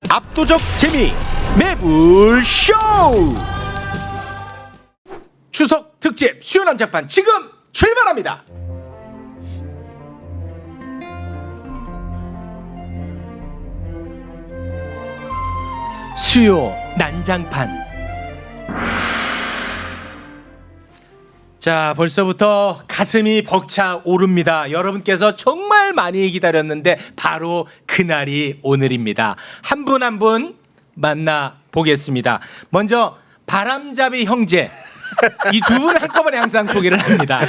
압도적 재미 매불쇼 추석 특집 수요 난장판 지금 출발합니다. 수요 난장판. 자, 벌써부터 가슴이 벅차 오릅니다. 여러분께서 정말 많이 기다렸는데 바로 그날이 오늘입니다. 한 분 한 분 만나 보겠습니다. 먼저 바람잡이 형제. 이 두 분 한꺼번에 항상 소개를 합니다.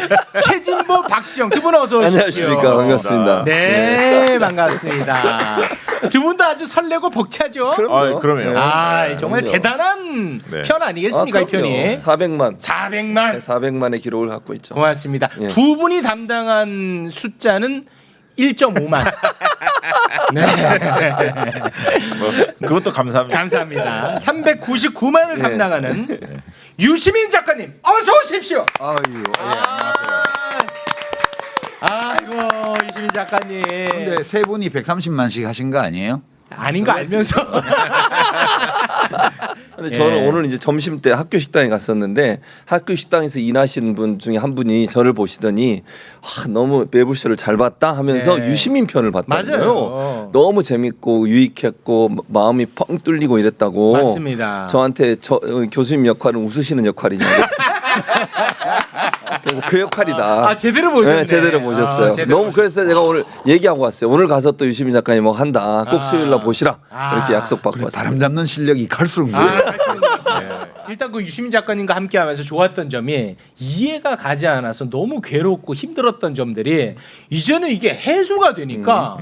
최진보, 박시영 두 분 어서 오십시오. 안녕하십니까. 반갑습니다. 네, 반갑습니다. 두 분 다 아주 설레고 벅차죠? 그럼요. 정말 그럼요. 대단한 편 아니겠습니까? 이 편이 400만의 기록을 갖고 있죠. 고맙습니다. 예. 두 분이 담당한 숫자는 1.5만. 네. 그것도 감사합니다. 감사합니다. 399만을 예. 담당하는 유시민 작가님 어서 오십시오. 아이고 유시민 작가님. 근데 세 분이 130만씩 하신 거 아니에요? 아닌 거 알면서. 근데 예. 저는 오늘 이제 점심 때 학교 식당에 갔었는데 학교 식당에서 일하시는 분 중에 한 분이 저를 보시더니 너무 매불쇼를 잘 봤다 하면서 네. 유시민 편을 봤다고요. 맞아요. 너무 재밌고 유익했고 마음이 펑 뚫리고 이랬다고. 맞습니다. 저한테 교수님 역할은 웃으시는 역할이냐고. 그래서 그 역할이다. 제대로 보셨네. 네, 제대로 보셨어요. 너무 그래서 제가 오늘 얘기하고 왔어요. 오늘 가서 또 유시민 작가님 뭐 한다. 꼭 수요일날 보시라. 이렇게 약속받고 왔어요. 바람 잡는 실력이 갈수록 일단 그 유시민 작가님과 함께하면서 좋았던 점이 이해가 가지 않아서 너무 괴롭고 힘들었던 점들이 이제는 이게 해소가 되니까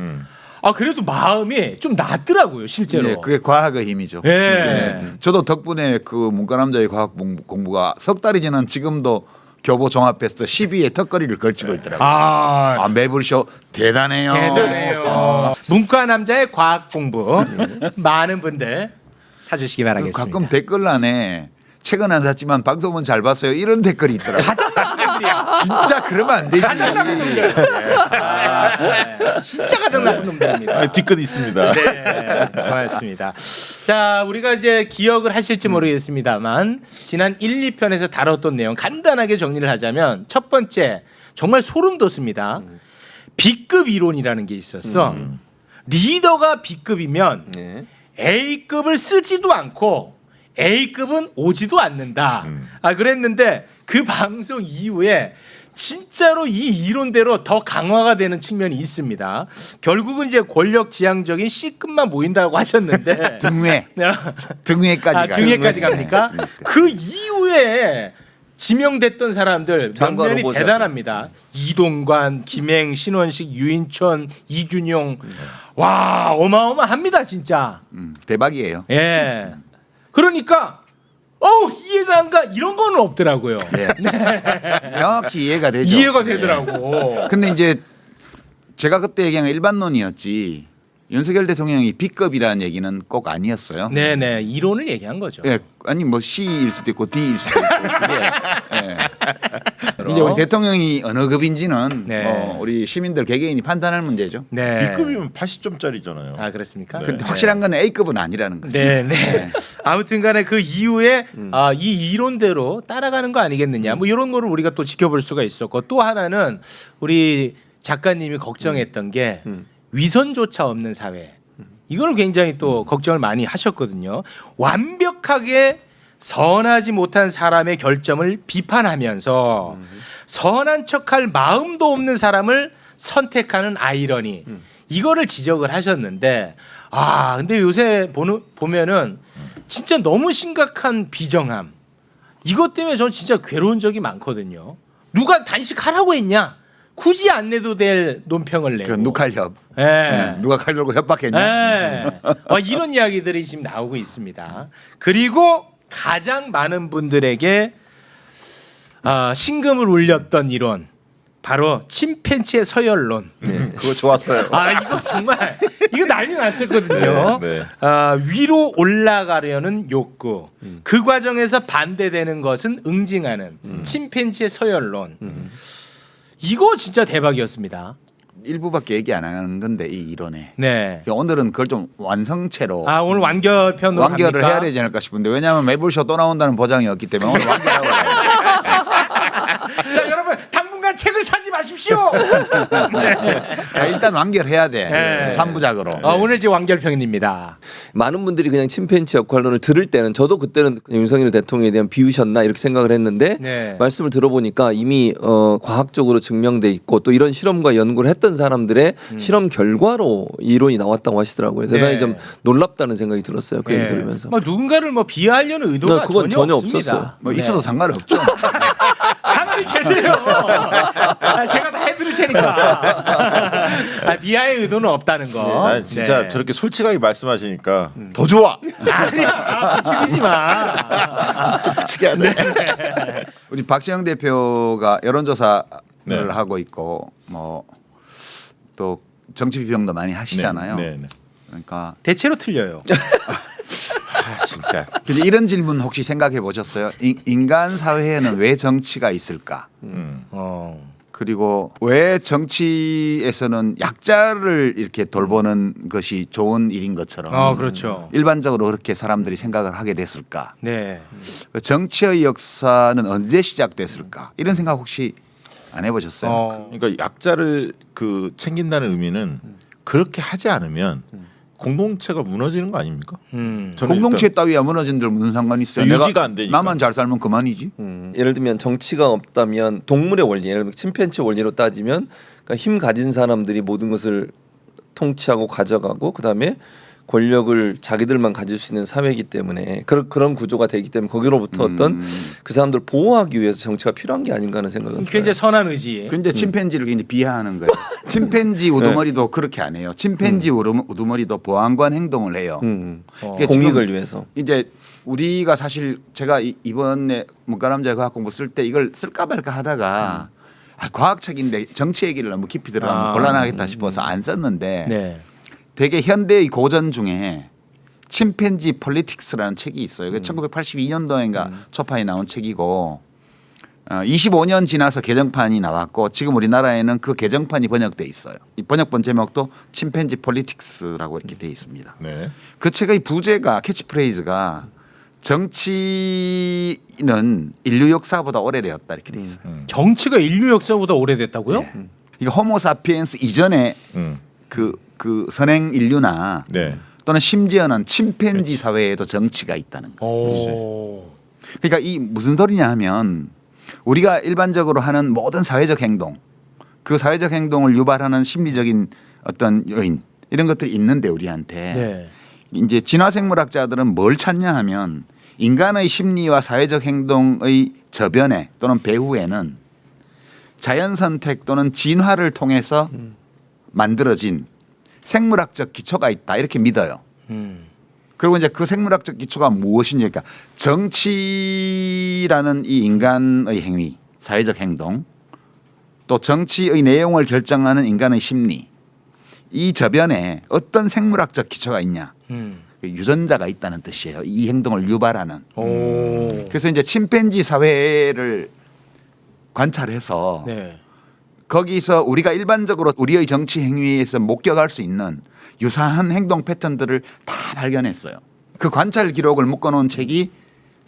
그래도 마음이 좀 낫더라고요 실제로. 네, 그게 과학의 힘이죠. 예. 네. 저도 덕분에 그 문과남자의 과학 공부가 석 달이 지난 지금도 교보 종합베스트 10위에 턱걸이를 걸치고 있더라고요. 매불쇼 대단해요. 대단해요. 문과 남자의 과학 공부 많은 분들 사주시기 바라겠습니다. 가끔 댓글란에 책은 안 샀지만 방송은 잘 봤어요. 이런 댓글이 있더라고요. 가장 나쁜 놈들이야. 진짜 그러면 안 되지. 가장 나쁜 놈들. 진짜 가장 나쁜 놈들입니다. 뒤끝 있습니다. 네, 고맙습니다. 자, 우리가 이제 기억을 하실지 모르겠습니다만 지난 1, 2편에서 다뤘던 내용 간단하게 정리를 하자면 첫 번째 정말 소름 돋습니다. B급 이론이라는 게 있었어. 리더가 B급이면 네. A급을 쓰지도 않고 A급은 오지도 않는다. 그랬는데 그 방송 이후에 진짜로 이 이론대로 더 강화가 되는 측면이 있습니다. 결국은 이제 권력지향적인 C급만 모인다고 하셨는데 등회까지 등회까지 갑니까? 네. 그 이후에 지명됐던 사람들 몇몇이 후보자. 대단합니다. 이동관, 김행, 신원식, 유인천, 이균용. 와, 어마어마합니다 진짜. 대박이에요. 예. 그러니까 이해가 안 가 이런 거는 없더라고요. 명확히 이해가 되죠. 이해가 되더라고. 근데 이제 제가 그때 얘기한 건 일반론이었지. 윤석열 대통령이 B급이라는 얘기는 꼭 아니었어요. 네네 이론을 얘기한 거죠. 예, 아니 뭐 C일 수도 있고 D일 수도 있고. 그게, 이제 우리 대통령이 어느 급인지는 네. 우리 시민들 개개인이 판단할 문제죠. 네. B급이면 80점짜리잖아요. 그렇습니까? 근데 확실한 건 A급은 아니라는 거죠. 네네. 아무튼간에 그 이후에 이 이론대로 따라가는 거 아니겠느냐. 뭐 이런 거를 우리가 또 지켜볼 수가 있었고 또 하나는 우리 작가님이 걱정했던 게 위선조차 없는 사회. 이걸 굉장히 또 걱정을 많이 하셨거든요. 완벽하게 선하지 못한 사람의 결점을 비판하면서 선한 척할 마음도 없는 사람을 선택하는 아이러니 이거를 지적을 하셨는데 근데 요새 보면은 진짜 너무 심각한 비정함 이것 때문에 저는 진짜 괴로운 적이 많거든요. 누가 단식하라고 했냐? 굳이 안 내도 될 논평을 내고 그 누칼협. 예. 누가 칼 들고 협박했냐? 예. 이런 이야기들이 지금 나오고 있습니다. 그리고 가장 많은 분들에게 신금을 울렸던 이론 바로 침팬지의 서열론. 그거 좋았어요. 이거 정말 이거 난리 났었거든요. 네. 위로 올라가려는 욕구. 그 과정에서 반대되는 것은 응징하는 침팬지의 서열론. 이거 진짜 대박이었습니다. 일부밖에 얘기 안 하는 건데 이 이론에. 네. 오늘은 그걸 좀 완성체로 아 오늘 완결편으로 완결을 갑니까? 해야 되지 않을까 싶은데 왜냐하면 매불쇼 또 나온다는 보장이 없기 때문에 오늘 완결하고 가요. 자 여러분 당분간 책을 사지 마십시오. 일단 완결해야 돼. 네. 3부작으로. 오늘 이제 완결편입니다. 많은 분들이 그냥 침팬지 역할론을 들을 때는 저도 그때는 윤석열 대통령에 대한 비유셨나 이렇게 생각을 했는데 네. 말씀을 들어보니까 이미 과학적으로 증명돼 있고 또 이런 실험과 연구를 했던 사람들의 실험 결과로 이론이 나왔다고 하시더라고요. 대단히 네. 좀 놀랍다는 생각이 들었어요. 그 얘기 네. 들으면서. 뭐 누군가를 뭐 비하하려는 의도가 네, 그건 전혀 없습니다. 없었어요. 뭐 네. 있어도 상관없죠. 가만히 계세요. 제가 다 해드릴 테니까. 비하의 의도는 없다는 거. 난 진짜 네. 저렇게 솔직하게 말씀하시니까 더 좋아. 아니야, 부추기지 마. 솔직히 안 돼. 우리 박시영 대표가 여론조사를 네. 하고 있고 뭐 또 정치 비평도 많이 하시잖아요. 네, 네. 그러니까 대체로 틀려요. 아 진짜. 근데 이런 질문 혹시 생각해 보셨어요? 인간 사회에는 왜 정치가 있을까? 그리고 왜 정치에서는 약자를 이렇게 돌보는 것이 좋은 일인 것처럼 그렇죠. 일반적으로 그렇게 사람들이 생각을 하게 됐을까? 네. 정치의 역사는 언제 시작됐을까? 이런 생각 혹시 안 해보셨어요? 그러니까 약자를 그 챙긴다는 의미는 그렇게 하지 않으면 공동체가 무너지는 거 아닙니까? 저는 공동체 따위야 무너진 들 무슨 상관이 있어요? 유지가 내가 안 되니까. 나만 잘 살면 그만이지. 예를 들면 정치가 없다면 동물의 원리, 예를 들면 침팬지 원리로 따지면 그러니까 힘 가진 사람들이 모든 것을 통치하고 가져가고 그다음에 권력을 자기들만 가질 수 있는 사회이기 때문에 그런 구조가 되기 때문에 거기로부터 어떤 그 사람들을 보호하기 위해서 정치가 필요한 게 아닌가 하는 생각은 들어요. 굉장히 선한 의지. 근데 침팬지를 이제 비하하는 거예요. 침팬지 우두머리도 그렇게 안 해요. 침팬지 우두머리도 보안관 행동을 해요. 그러니까 공익을 지금 위해서. 이제 우리가 사실 제가 이번에 문과남자의 과학 공부 쓸 때 이걸 쓸까 말까 하다가 과학책인데 정치 얘기를 너무 깊이 들어가면 곤란하겠다 싶어서 안 썼는데 네. 되게 현대의 고전 중에 침팬지 폴리틱스라는 책이 있어요. 1982년도인가 초판이 나온 책이고 25년 지나서 개정판이 나왔고 지금 우리나라에는 그 개정판이 번역돼 있어요. 이 번역본 제목도 침팬지 폴리틱스라고 이렇게 돼 있습니다. 네. 그 책의 부제가 캐치프레이즈가 정치는 인류 역사보다 오래되었다 이렇게 돼 있어요. 정치가 인류 역사보다 오래됐다고요? 네. 이거 호모사피엔스 이전에 그 선행 인류나 네. 또는 심지어는 침팬지 사회에도 정치가 있다는 거예요. 오. 그러니까 이 무슨 소리냐 하면 우리가 일반적으로 하는 모든 사회적 행동, 그 사회적 행동을 유발하는 심리적인 어떤 요인 이런 것들이 있는데 우리한테 네. 이제 진화생물학자들은 뭘 찾냐 하면 인간의 심리와 사회적 행동의 저변에 또는 배후에는 자연 선택 또는 진화를 통해서 만들어진 생물학적 기초가 있다 이렇게 믿어요. 그리고 이제 그 생물학적 기초가 무엇이냐, 그러니까 정치라는 이 인간의 행위, 사회적 행동, 또 정치의 내용을 결정하는 인간의 심리, 이 저변에 어떤 생물학적 기초가 있냐, 유전자가 있다는 뜻이에요. 이 행동을 유발하는. 그래서 이제 침팬지 사회를 관찰해서 네. 거기서 우리가 일반적으로 우리의 정치 행위에서 목격할 수 있는 유사한 행동 패턴들을 다 발견했어요. 그 관찰 기록을 묶어놓은 책이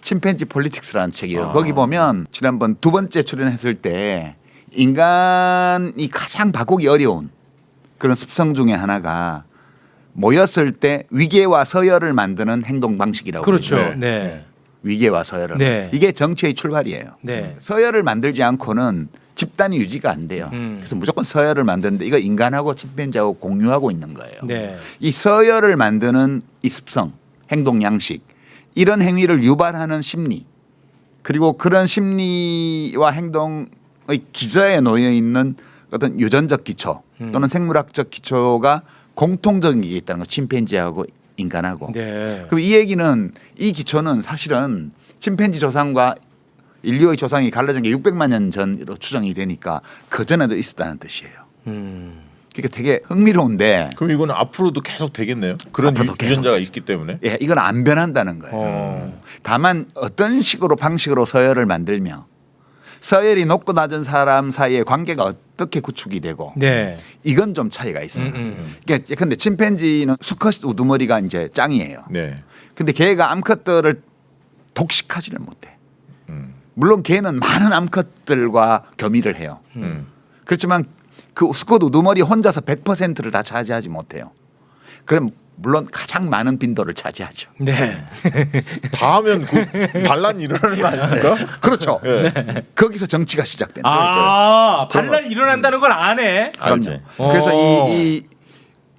침팬지 폴리틱스라는 책이에요. 거기 보면 지난번 2번째 출연했을 때 인간이 가장 바꾸기 어려운 그런 습성 중에 하나가 모였을 때 위계와 서열을 만드는 행동 방식이라고. 그렇죠. 그러죠. 네. 위계와 서열을. 네. 이게 정치의 출발이에요. 네. 서열을 만들지 않고는 집단이 유지가 안 돼요. 그래서 무조건 서열을 만드는데 이거 인간하고 침팬지하고 공유하고 있는 거예요. 네. 이 서열을 만드는 이 습성, 행동 양식, 이런 행위를 유발하는 심리, 그리고 그런 심리와 행동의 기저에 놓여 있는 어떤 유전적 기초 또는 생물학적 기초가 공통적인 게 있다는 거, 침팬지하고 인간하고. 네. 그럼 이 얘기는 이 기초는 사실은 침팬지 조상과 인류의 조상이 갈라진 게 600만 년 전으로 추정이 되니까 그 전에도 있었다는 뜻이에요. 그러니까 되게 흥미로운데. 그럼 이거는 앞으로도 계속 되겠네요. 그런 앞으로도 계속 유전자가 있기 때문에. 예, 이건 안 변한다는 거예요. 다만 어떤 식으로 방식으로 서열을 만들며 서열이 높고 낮은 사람 사이의 관계가 어떻게 구축이 되고 네. 이건 좀 차이가 있어요. 그러니까 근데 침팬지는 수컷 우두머리가 이제 짱이에요. 네. 근데 걔가 암컷들을 독식하지를 못해. 음. 물론 걔는 많은 암컷들과 겸의를 해요. 그렇지만 그 수컷 우두머리 혼자서 100%를 다 차지하지 못해요. 그럼 물론 가장 많은 빈도를 차지하죠. 네. 다 하면 그 반란 일어나는 거 아닙니까? 그렇죠. 네. 거기서 정치가 시작된다. 아, 반란 일어난다는 걸 아네. 알지. 그래서 어.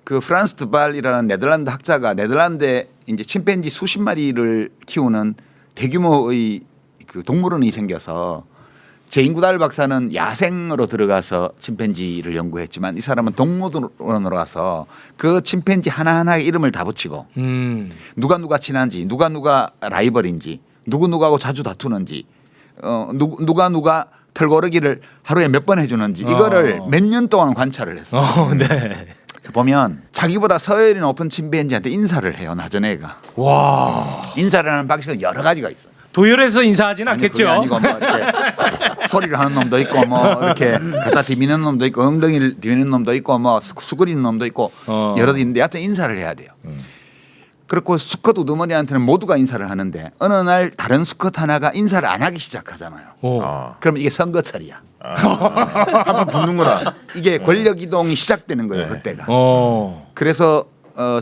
그 프란스 드발이라는 네덜란드 학자가 네덜란드에 이제 침팬지 수십 마리를 키우는 대규모의 그 동물원이 생겨서 제인구달 박사는 야생으로 들어가서 침팬지를 연구했지만 이 사람은 동물원으로 가서 그 침팬지 하나하나의 이름을 다 붙이고 누가 친한지 누가 라이벌인지 누구하고 자주 다투는지 누가 털고르기를 하루에 몇 번 해주는지 이거를 몇 년 동안 관찰을 했어요. 네. 보면 자기보다 서열이 높은 침팬지한테 인사를 해요. 낮은 애가. 와. 인사를 하는 방식은 여러 가지가 있어요. 도열해서 인사하진 아니, 않겠죠. 그게 아니고 뭐 이렇게 소리를 하는 놈도 있고 뭐 이렇게 갖다 디미는 놈도 있고 엉덩이를 디미는 놈도 있고 뭐 수그리는 놈도 있고 여러 개 있는데 하여튼 인사를 해야 돼요. 그렇고 수컷 우두머리한테는 모두가 인사를 하는데 어느 날 다른 수컷 하나가 인사를 안 하기 시작하잖아요. 오. 그럼 이게 선거철이야. 한번 붙는구나. 이게 권력 이동이 시작되는 거예요. 그때가. 그래서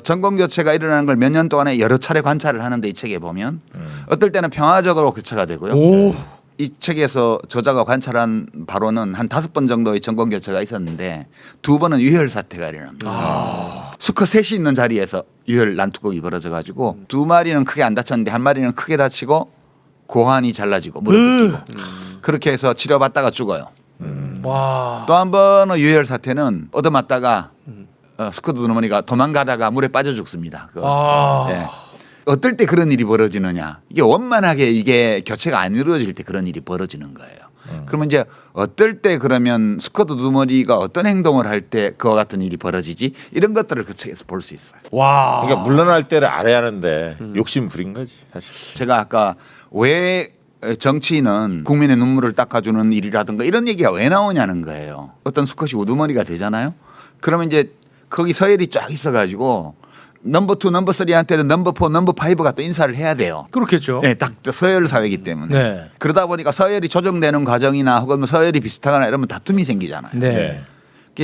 정권 교체가 일어나는 걸 몇 년 동안에 여러 차례 관찰을 하는데 이 책에 보면 어떨 때는 평화적으로 교체가 되고요. 오. 이 책에서 저자가 관찰한 바로는 한 5번 정도의 정권 교체가 있었는데 2번은 유혈 사태가 일어납니다. 수컷 셋이 있는 자리에서 유혈 난투극이 벌어져 가지고 2마리는 크게 안 다쳤는데 1마리는 크게 다치고 고환이 잘라지고 무릎 꿇기고 그렇게 해서 치료받다가 죽어요. 와. 또 한 번의 유혈 사태는 얻어맞다가 수컷 우두머리가 도망가다가 물에 빠져 죽습니다. 예. 어떨 때 그런 일이 벌어지느냐? 이게 원만하게 이게 교체가 안 이루어질 때 그런 일이 벌어지는 거예요. 그러면 이제 어떨 때 그러면 수컷 우두머리가 어떤 행동을 할 때 그와 같은 일이 벌어지지? 이런 것들을 그 책에서 볼 수 있어요. 와. 그러니까 물러날 때를 알아야 하는데 욕심 부린 거지 사실. 제가 아까 왜 정치인은 국민의 눈물을 닦아주는 일이라든가 이런 얘기가 왜 나오냐는 거예요. 어떤 수컷이 우두머리가 되잖아요. 그러면 이제 거기 서열이 쫙 있어가지고 넘버 2, 넘버 3한테는 넘버 4, 넘버 5가 또 인사를 해야 돼요. 그렇겠죠. 네, 딱 서열 사회이기 때문에. 네. 그러다 보니까 서열이 조정되는 과정이나 혹은 뭐 서열이 비슷하거나 이러면 다툼이 생기잖아요. 네.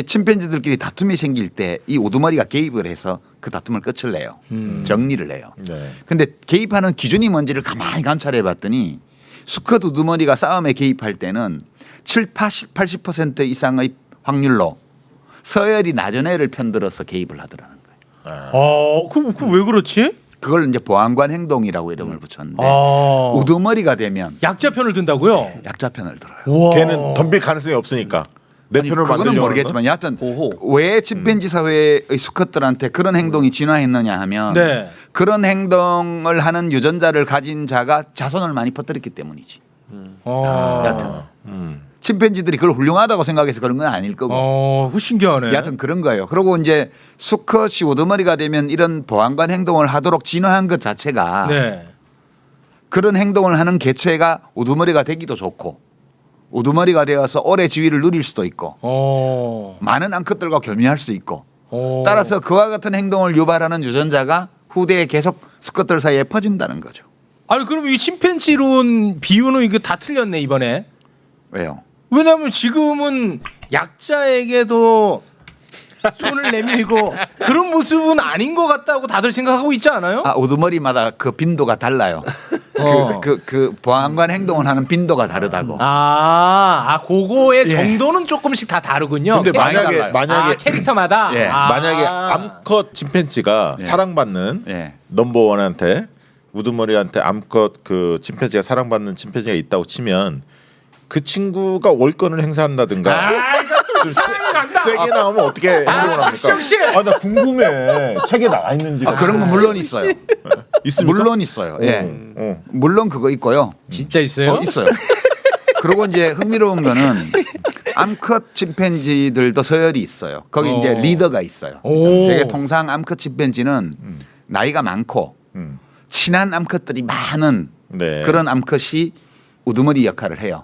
침팬지들끼리 다툼이 생길 때 이 우두머리가 개입을 해서 그 다툼을 끝을 내요. 정리를 해요. 네. 근데 개입하는 기준이 뭔지를 가만히 관찰해 봤더니 수컷 우두머리가 싸움에 개입할 때는 80% 이상의 확률로 서열이 낮은 애를 편들어서 개입을 하더라는 거예요. 그 왜 그렇지? 그걸 이제 보안관 행동이라고 이름을 붙였는데 아. 우두머리가 되면 약자 편을 든다고요? 약자 편을 들어요. 와. 걔는 덤빌 가능성이 없으니까 내 아니, 편을 그거는 만들려고 모르겠지만 여하튼 보호. 왜 침팬지 사회의 수컷들한테 그런 행동이 진화했느냐 하면 네. 그런 행동을 하는 유전자를 가진 자가 자손을 많이 퍼뜨렸기 때문이지. 여하튼 침팬지들이 그걸 훌륭하다고 생각해서 그런 건 아닐 거고. 그 신기하네. 여하튼 그런 거예요. 그리고 이제 수컷이 우두머리가 되면 이런 보안관 행동을 하도록 진화한 것 자체가 네. 그런 행동을 하는 개체가 우두머리가 되기도 좋고 우두머리가 되어서 오래 지위를 누릴 수도 있고 많은 암컷들과 겸유할 수 있고 따라서 그와 같은 행동을 유발하는 유전자가 후대에 계속 수컷들 사이에 퍼진다는 거죠. 아니 그럼 이 침팬지론 비유는 이거 다 틀렸네 이번에. 왜요? 왜냐하면 지금은 약자에게도 손을 내밀고 그런 모습은 아닌 것 같다고 다들 생각하고 있지 않아요? 아 우두머리마다 그 빈도가 달라요. 그 보안관 행동을 하는 빈도가 다르다고. 그거의 예. 정도는 조금씩 다 다르군요. 근데 달라요. 만약에 캐릭터마다. 예. 만약에 암컷 침팬지가 예. 사랑받는 예. 넘버원한테 우두머리한테 암컷 그 침팬지가 사랑받는 침팬지가 있다고 치면 그 친구가 월권을 행사한다든가 이것도 이상하게 간다. 세게 나오면 어떻게 행동을 합니까? 박시영 씨. 나 궁금해. 책에 나와 있는지. 그런 거 물론 있어요. 있습니까? 물론 있어요. 예. 물론 그거 있고요. 진짜 있어요? 있어요. 그리고 이제 흥미로운 거는 암컷 침팬지들도 서열이 있어요. 거기 이제 리더가 있어요. 되게 통상 암컷 침팬지는 나이가 많고 친한 암컷들이 많은 네. 그런 암컷이 우두머리 역할을 해요.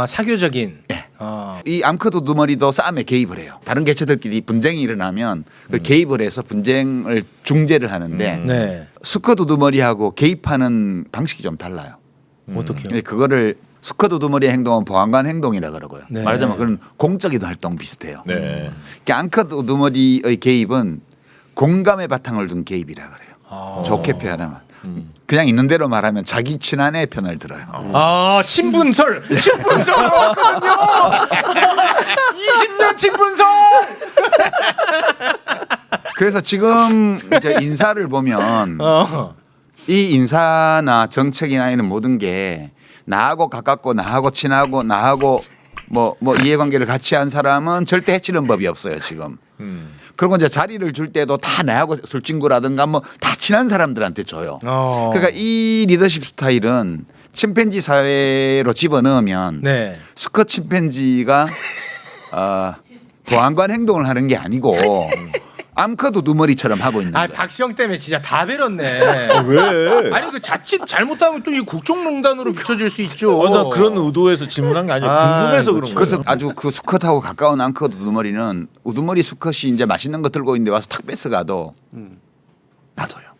사교적인. 예. 이 암컷 우두머리도 싸움에 개입을 해요. 다른 개체들끼리 분쟁이 일어나면 그 개입을 해서 분쟁을 중재를 하는데 네. 수컷 우두머리하고 개입하는 방식이 좀 달라요. 어떻게요? 예, 그거를 수컷 우두머리의 행동은 보안관 행동이라 그러고요. 네. 말하자면 그런 공적인 활동 비슷해요. 네. 그러니까 암컷 우두머리의 개입은 공감의 바탕을 둔 개입이라 그래요. 좋게 표현하면 그냥 있는 대로 말하면 자기 친한의 편을 들어요. 친분설 나왔거든요. 20년 친분설. 그래서 지금 이제 인사를 보면 이 인사나 정책이나 이런 모든 게 나하고 가깝고 나하고 친하고 나하고 뭐 이해관계를 같이 한 사람은 절대 해치는 법이 없어요 지금. 그리고 이제 자리를 줄 때도 다 나하고 술친구라든가 뭐 다 친한 사람들한테 줘요. 그러니까 이 리더십 스타일은 침팬지 사회로 집어넣으면 네. 수컷 침팬지가 보안관 행동을 하는 게 아니고 암컷 우두머리처럼 하고 있는 거예요. 박시영 때문에 진짜 다 배렸네. 왜? 아니 그 자칫 잘못하면 또 이 국정농단으로 비춰질 수 있죠. 나 그런 의도에서 질문한 게 아니야. 궁금해서 그런 거야. 그래서 아주 그 수컷하고 가까운 암컷 우두머리는 우두머리 수컷이 이제 맛있는 거 들고 있는데 와서 탁 뺏어가도 놔둬요.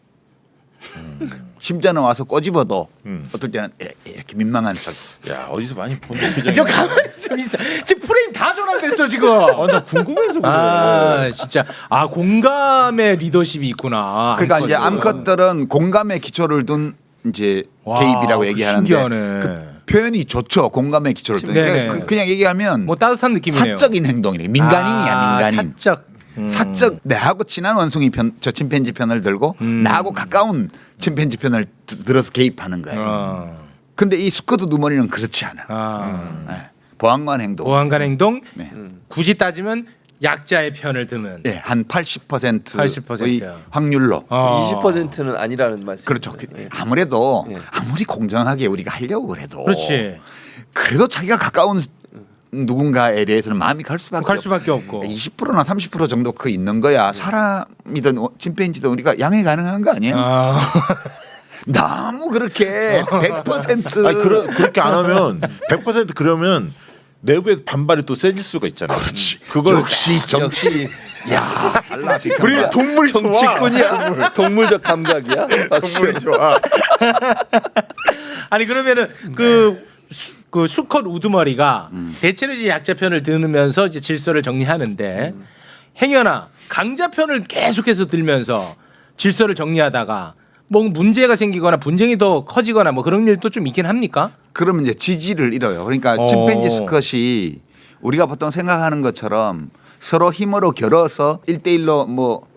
심지어는 와서 꼬집어도 어떨 때는 이렇게 민망한 척. 야 어디서 많이 본 표정이. 저 가만히 좀 있어. 지금 프레임 다 전환됐어 지금. 나 궁금해서 그래. 진짜 공감의 리더십이 있구나. 그러니까 이제 암컷은. 암컷들은 공감의 기초를 둔 이제 와, 개입이라고 그거 얘기하는데 신기하네. 그 표현이 좋죠. 공감의 기초를 둔. 네네. 그러니까 그냥 얘기하면 뭐 따뜻한 느낌이네요. 사적인 행동이래. 민간인이야 민간인. 사적. 사적 나하고 친한 원숭이 편, 저 침팬지 편을 들고 나하고 가까운 침팬지 편을 들어서 개입하는 거예요. 근데 이 수컷 우두머리는 그렇지 않아. 네. 보안관 행동. 보안관 행동. 네. 굳이 따지면 약자의 편을 드는. 네, 한 80%의 80%야. 확률로. 20%는 아니라는 말씀. 그렇죠. 아무래도 예. 아무리 공정하게 우리가 하려고 그래도 그렇지. 그래도 자기가 가까운 누군가에 대해서는 마음이 갈 수밖에 갈 수밖에 없고. 20%나 30% 정도 그 있는 거야. 사람이든 침팬지든 우리가 양해 가능한 거 아니에요? 너무 그렇게 100% 아니 그렇게 안 하면 100% 그러면 내부에서 반발이 또 세질 수가 있잖아. 그렇지. 그걸 역시 정치. 야, 달라. 우리 동물이 좋아. 정치꾼이야. 동물적 감각이야. 동물이 좋아. 아니 그러면은 그 수컷 우두머리가 대체로 이제 약자 편을 드면서 이제 질서를 정리하는데 행여나 강자 편을 계속해서 들면서 질서를 정리하다가 뭐 문제가 생기거나 분쟁이 더 커지거나 뭐 그런 일도 좀 있긴 합니까? 그러면 이제 지지를 잃어요. 그러니까 침팬지 수컷이 우리가 보통 생각하는 것처럼 서로 힘으로 겨뤄서 1대1로 뭐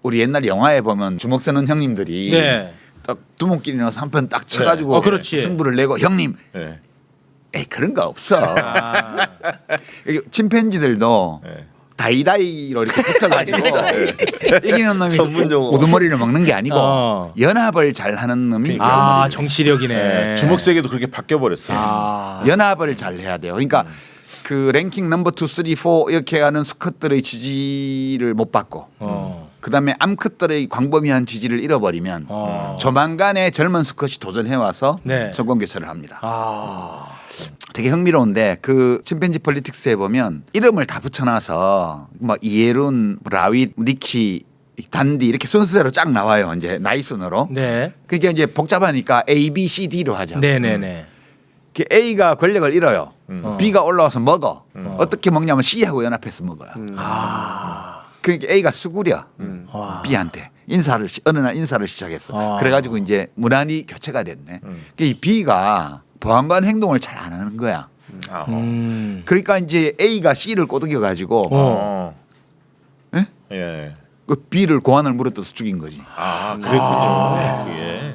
우리 옛날 영화에 보면 주먹 쓰는 형님들이 네. 딱 두목끼리 넣어서 한 편 딱 쳐가지고 그렇지. 승부를 내고 형님 네. 에이 그런 거 없어. 이게 침팬지들도 네. 다이다이로 이렇게 붙어가지고 이기는 놈이 전문 용어. 우두머리를 먹는 게 아니고 연합을 잘 하는 놈이 우두머리를 정치력이네. 네. 주먹 세계도 그렇게 바뀌어 버렸어. 연합을 잘 해야 돼요. 그러니까 그 랭킹 넘버 2, 3, 4 이렇게 하는 수컷들의 지지를 못 받고 그다음에 암컷들의 광범위한 지지를 잃어버리면 조만간에 젊은 수컷이 도전해 와서 네. 정권 교체를 합니다. 되게 흥미로운데 그 침팬지 폴리틱스에 보면 이름을 다 붙여놔서 뭐 이에룬, 라윗, 니키, 단디 이렇게 순서대로 쫙 나와요. 이제 나이 순으로. 네. 그게 이제 복잡하니까 A, B, C, D로 하죠. 네네네. 그 A가 권력을 잃어요. B가 올라와서 먹어. 어떻게 먹냐면 C하고 연합해서 먹어요. 그러니까 A가 수구려 B한테 어느 날 인사를 시작했어. 그래가지고 이제 무난히 교체가 됐네. 이 B가 보안관 행동을 잘 안 하는 거야. 그러니까 이제 A가 C를 꼬드겨 가지고 예? 예. 그 B를 고환을 물어뜯어서 죽인 거지. 그랬군요. 그게.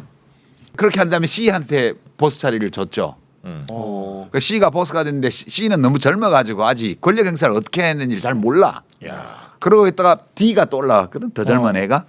그렇게 한 다음에 C한테 보스 자리를 줬죠. 그러니까 C가 보스가 됐는데 C는 너무 젊어가지고 아직 권력 행사를 어떻게 했는지 잘 몰라. 야. 그러고 있다가 D가 또 올라왔거든. 더 젊은 애가.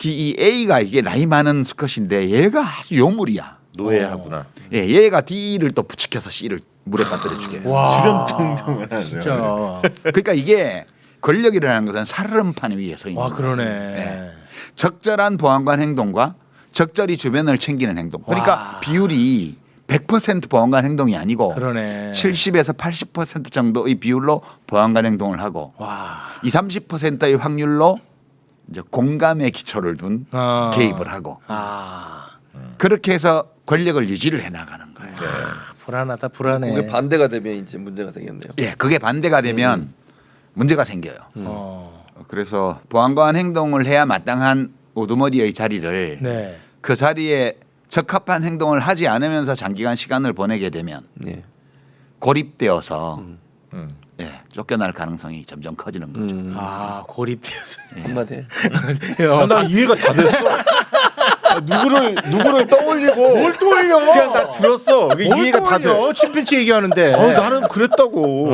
이 A가 이게 나이 많은 수컷인데 얘가 아주 요물이야. 노예하구나. 예, 얘가 D를 또 부추겨서 C를 물에 빠뜨려 주게. 수렴청정을 하죠. 진짜. 그러니까 이게 권력이라는 것은 살얼음판 위에 서 있는 와 그러네. 예. 적절한 보안관 행동과 적절히 주변을 챙기는 행동. 그러니까 비율이 100% 보안관 행동이 아니고 그러네. 70에서 80% 정도의 비율로 보안관 행동을 하고 와. 20-30%의 확률로 이제 공감의 기초를 둔 개입을 하고 아. 그렇게 해서 권력을 유지를 해 나가는 거예요. 불안하다 불안해. 그게 반대가 되면 이제 문제가 되겠네요. 예, 그게 반대가 되면 문제가 생겨요. 그래서 보안관 행동을 해야 마땅한 우두머리의 자리를 네. 그 자리에 적합한 행동을 하지 않으면서 장기간 시간을 보내게 되면 예. 고립되어서 음. 예, 쫓겨날 가능성이 점점 커지는 거죠. 아 고립되어서. 한마디. 아, 난 이해가 다 됐어. 누구를 떠올리고 뭘 떠올려? 그냥 나 들었어. 그게 뭘 이해가 다 돼. 떠올려? 침팬치 얘기하는데. 나는 그랬다고.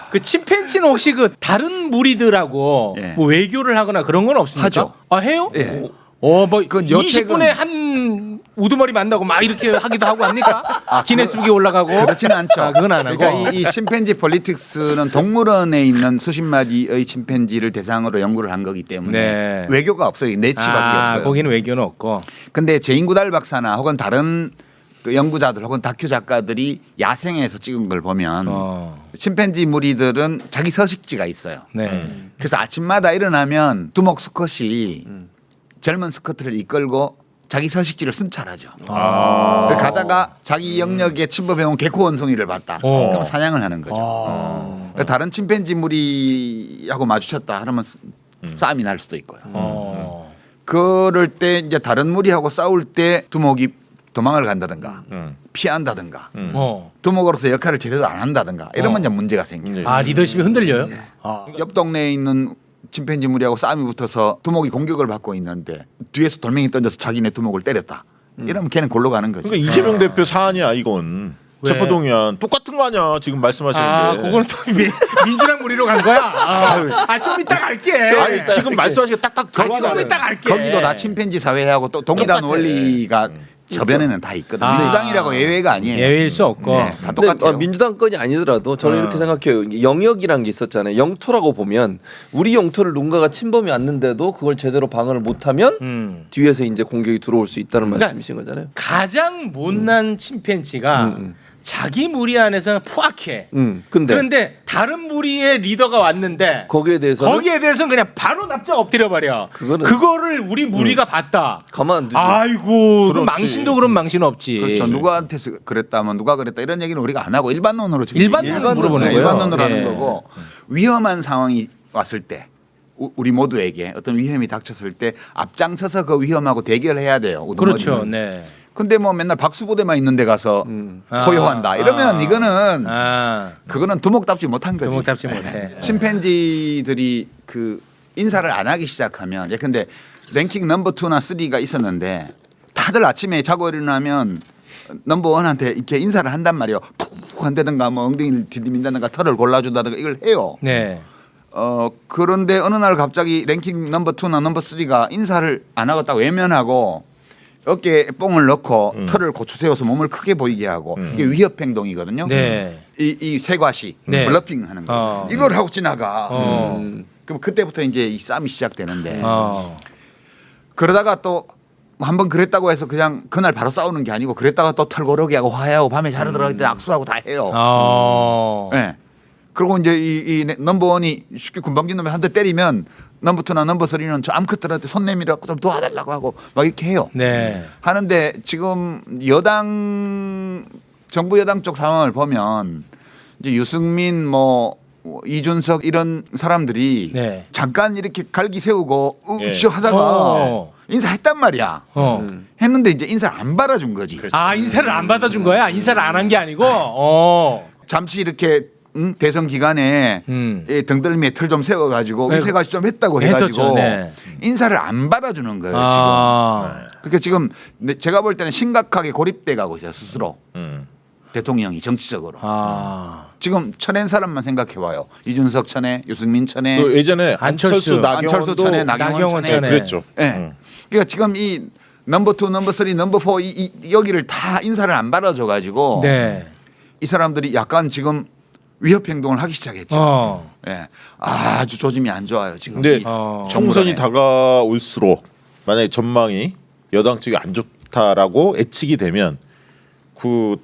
그 침팬치는 혹시 그 다른 무리들하고 예. 뭐 외교를 하거나 그런 건 없습니까? 하죠. 아 해요? 예. 뭐 그건 20분에 한 우두머리 만나고 막 이렇게 하기도 하고 합니까? 기네스북에 올라가고. 그렇지는 않죠. 아, 그건 안 하고. 그러니까 이 침팬지 폴리틱스는 동물원에 있는 수십 마리의 침팬지를 대상으로 연구를 한 거기 때문에 네. 외교가 없어요. 내치밖에 없어요. 거기는 외교는 없고. 근데 제인구달 박사나 혹은 다른 그 연구자들 혹은 다큐 작가들이 야생에서 찍은 걸 보면 침팬지 무리들은 자기 서식지가 있어요. 네. 그래서 아침마다 일어나면 두목 수컷이 젊은 수컷들을 이끌고 자기 서식지를 순찰하죠. 그래서 가다가 자기 영역에 침범해온 개코 원숭이를 봤다. 그럼 사냥을 하는 거죠. 그러니까 다른 침팬지 무리하고 마주쳤다 하면 싸움이 날 수도 있고요. 그럴 때 이제 다른 무리하고 싸울 때 두목이 도망을 간다든가 피한다든가 두목으로서 역할을 제대로 안 한다든가 이러면 이제 문제가 생겨요. 아 리더십이 흔들려요? 옆 동네에 있는 침팬지 무리하고 싸움이 붙어서 두목이 공격을 받고 있는데 뒤에서 돌멩이 던져서 자기네 두목을 때렸다. 이러면 걔는 골로 가는 거지. 그러니까 이재명 대표 사안이야 이건. 왜? 체포동의안 똑같은 거 아니야 지금 말씀하시는 게. 그거는 또 민주당 무리로 간 거야. 좀 이따 갈게. 아니 지금 말씀하신 게 딱딱 들어가. 좀 이따 갈게. 거기도 다 침팬지 사회하고 또 동일한 똑같아. 원리가 저변에는 다 있거든. 아. 민주당이라고 예외가 아니에요. 예외일 수 없고. 네, 다 근데 똑같아요. 민주당 건이 아니더라도 저는 이렇게 생각해요. 영역이란 게 있었잖아요. 영토라고 보면 우리 영토를 누군가가 침범이 왔는데도 그걸 제대로 방어를 못하면 뒤에서 이제 공격이 들어올 수 있다는 그러니까 말씀이신 거잖아요. 가장 못난 침팬지가 자기 무리 안에서는 포악해. 근데 그런데 다른 무리의 리더가 왔는데 거기에 대해서는 그냥 바로 납작 엎드려 버려. 그거는- 그거를 우리 무리가 봤다. 가만 안 두지. 아이고, 그렇지. 망신도 그런 망신 없지. 그렇죠. 누구한테 그랬다면 누가 그랬다 이런 얘기는 우리가 안 하고 일반론으로 지금 일반론으로 물어보는 거예요. 일반론으로 하는 예. 거고 위험한 상황이 왔을 때 우리 모두에게 어떤 위험이 닥쳤을 때 앞장서서 그 위험하고 대결해야 돼요. 우두머리는. 그렇죠. 네. 근데 뭐 맨날 박수부대만 있는 데 가서 포효한다. 이러면 이거는 그거는 두목답지 못한 거지. 두목답지 못해. 침팬지들이 그 인사를 안 하기 시작하면 예컨대 랭킹 넘버 2나 3가 있었는데 다들 아침에 자고 일어나면 넘버 1한테 이렇게 인사를 한단 말이에요. 푹 한다든가 뭐 엉덩이를 디디민다든가 털을 골라준다든가 이걸 해요. 네. 그런데 어느 날 갑자기 랭킹 넘버 2나 넘버 3가 인사를 안 하겠다고 외면하고 어깨에 뽕을 넣고 털을 고추 세워서 몸을 크게 보이게 하고 이게 위협 행동이거든요. 네. 이 세과시 네. 블러핑 하는 거. 이걸 하고 지나가. 그럼 그때부터 이제 이 싸움이 시작되는데 그러다가 또 한번 그랬다고 해서 그냥 그날 바로 싸우는 게 아니고 그랬다가 또 털고르기 하고 화해하고 밤에 자러 들어갈 때 악수하고 다 해요. 네. 그리고 이제 이 넘버 원이 쉽게 군방진 놈이 한 대 때리면 넘버 투나 넘버 쓰리는 저 암컷들한테 손 내밀어갖고 좀 도와달라고 하고 막 이렇게 해요. 네. 하는데 지금 정부 여당 쪽 상황을 보면 이제 유승민 뭐 이준석 이런 사람들이 네. 잠깐 이렇게 갈기 세우고 예. 으쌰 하다가 인사했단 말이야. 했는데 이제 인사를 안 받아준 거지. 인사를 안 받아준 거야? 인사를 안 한 게 아니고. 잠시 이렇게 대선 기간에 등들미에 털 좀 세워가지고 네. 위세가시 좀 했다고 했었죠. 해가지고 네. 인사를 안 받아주는 거예요 지금. 그러니까 지금 제가 볼 때는 심각하게 고립돼 가고 있어요 스스로. 대통령이 정치적으로. 지금 쳐낸 사람만 생각해 봐요. 이준석 쳐내, 유승민 쳐내. 그 예전에 안철수 안철수 쳐내, 나경원 쳐내. 그랬죠. 네. 그러니까 지금 이 넘버 2, 넘버 3, 넘버 4 여기를 다 인사를 안 받아줘 가지고 네. 이 사람들이 약간 지금 위협 행동을 하기 시작했죠. 예. 아주 조짐이 안 좋아요 지금. 근데 정부라네. 총선이 다가올수록 만약에 전망이 여당 쪽이 안 좋다라고 예측이 되면 그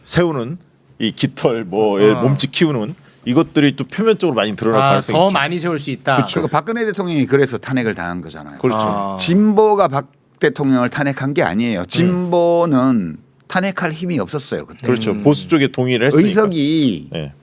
세우는 이 깃털 뭐 어. 몸집 키우는 이것들이 또 표면적으로 많이 드러날 가능성이 더 있죠. 많이 세울 수 있다. 그쵸. 그 박근혜 대통령이 그래서 탄핵을 당한 거잖아요. 그렇죠. 아. 진보가 박 대통령을 탄핵한 게 아니에요. 진보는 탄핵할 힘이 없었어요. 그때. 그렇죠. 보수 쪽에 동의를 했으니까. 의석이 네.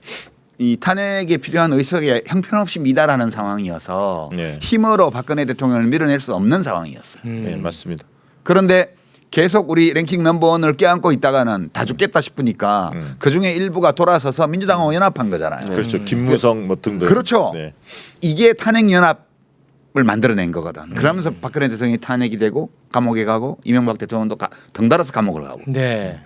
이 탄핵에 필요한 의석이 형편없이 미달하는 상황이어서 네. 힘으로 박근혜 대통령을 밀어낼 수 없는 상황이었어요. 네, 맞습니다. 그런데 계속 우리 랭킹 넘버원을 껴안고 있다가는 다 죽겠다 싶으니까 그 중에 일부가 돌아서서 민주당하고 연합한 거잖아요. 그렇죠. 김무성 뭐 등등. 그렇죠. 네. 이게 탄핵 연합을 만들어낸 거거든. 그러면서 박근혜 대통령이 탄핵이 되고 감옥에 가고 이명박 대통령도 덩달아서 감옥을 가고 네.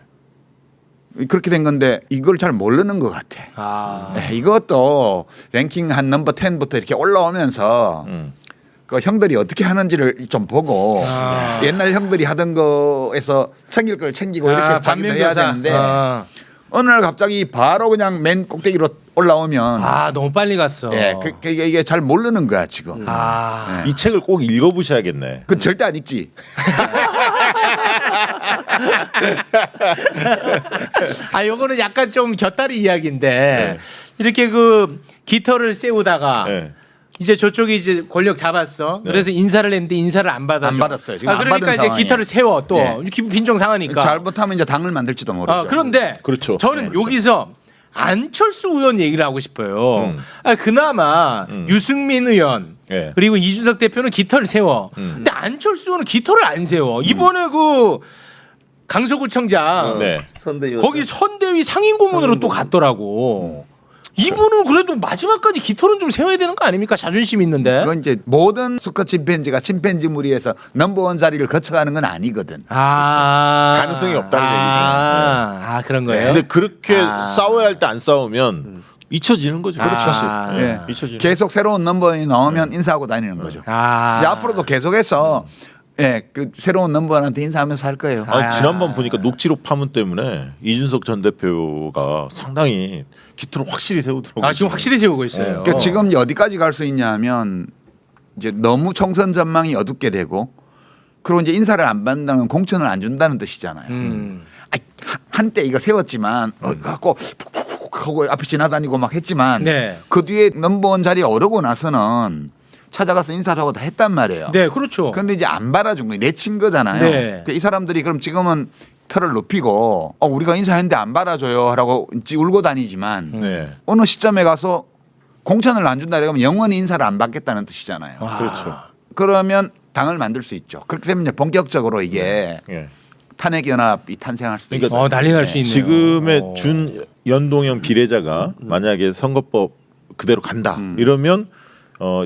그렇게 된 건데 이걸 잘 모르는 것 같아. 아. 네, 이것도 랭킹 한 넘버 10부터 이렇게 올라오면서 그 형들이 어떻게 하는지를 좀 보고 아. 옛날 형들이 하던 거에서 챙길 걸 챙기고 이렇게 해서 자기도 해야 반면교사. 되는데 아. 어느 날 갑자기 바로 그냥 맨 꼭대기로 올라오면 아, 너무 빨리 갔어. 예, 이게 잘 모르는 거야 지금. 아. 이 책을 꼭 읽어보셔야겠네. 그 절대 안 읽지. 아, 요거는 약간 좀 곁다리 이야기인데 네. 이렇게 그 깃털을 세우다가 네. 이제 저쪽이 이제 권력 잡았어. 네. 그래서 인사를 했는데 인사를 안 받아줘. 안 받았어요. 지금 아, 안 그러니까 받은 이제 상황이에요. 깃털을 세워 또 네. 빈정 상하니까. 잘못하면 이제 당을 만들지도 모르죠. 아, 그런데 그렇죠. 저는 네, 그렇죠. 여기서 안철수 의원 얘기를 하고 싶어요. 음. 아, 그나마 유승민 의원 네. 그리고 이준석 대표는 깃털을 세워. 근데 안철수 의원은 깃털을 안 세워. 이번에 그 강서구청장 네. 선대위원 거기 선대위 상임고문으로 또 갔더라고. 이분은 그래도 마지막까지 깃털은 좀 세워야 되는 거 아닙니까? 자존심 있는데. 그건 이제 모든 수컷 침팬지가 침팬지 무리에서 넘버원 자리를 거쳐가는 건 아니거든. 아, 가능성이 없다는 아, 그런 거예요. 근데 그렇게 아. 싸워야 할 때 안 싸우면 잊혀지는 거죠. 그렇죠. 사실. 아. 네. 예. 잊혀지는. 계속 새로운 넘버원이 나오면 인사하고 다니는 거죠. 아, 이제 앞으로도 계속해서 예, 그 새로운 넘버원한테 인사하면서 할 거예요. 아니, 지난번 보니까 녹취록 파문 때문에 이준석 전 대표가 상당히 깃털을 확실히 세우더라고요. 아, 지금 확실히 세우고 있어요. 그러니까 지금 어디까지 갈 수 있냐면 이제 너무 총선 전망이 어둡게 되고 그리고 이제 인사를 안 받는다면 공천을 안 준다는 뜻이잖아요. 아이, 한때 이거 세웠지만 갖고 푹푹 하고 앞에 지나다니고 막 했지만 네. 그 뒤에 넘버원 자리에 오르고 나서는 찾아가서 인사를 하고 다 했단 말이에요. 네, 그렇죠. 그런데 이제 안 받아준 거예요. 내친 거잖아요. 네. 그러니까 이 사람들이 그럼 지금은 털을 높이고 우리가 인사했는데 안 받아줘요 하라고 울고 다니지만 네. 어느 시점에 가서 공천을 안 준다 그러면 영원히 인사를 안 받겠다는 뜻이잖아요. 아. 그렇죠. 그러면 당을 만들 수 있죠. 그렇게 되면 이제 본격적으로 이게 예. 탄핵 연합이 탄생할 수도 그러니까 있어요. 난리 날 수 있네요. 지금의 어. 준연동형 비례자가 만약에 선거법 그대로 간다 이러면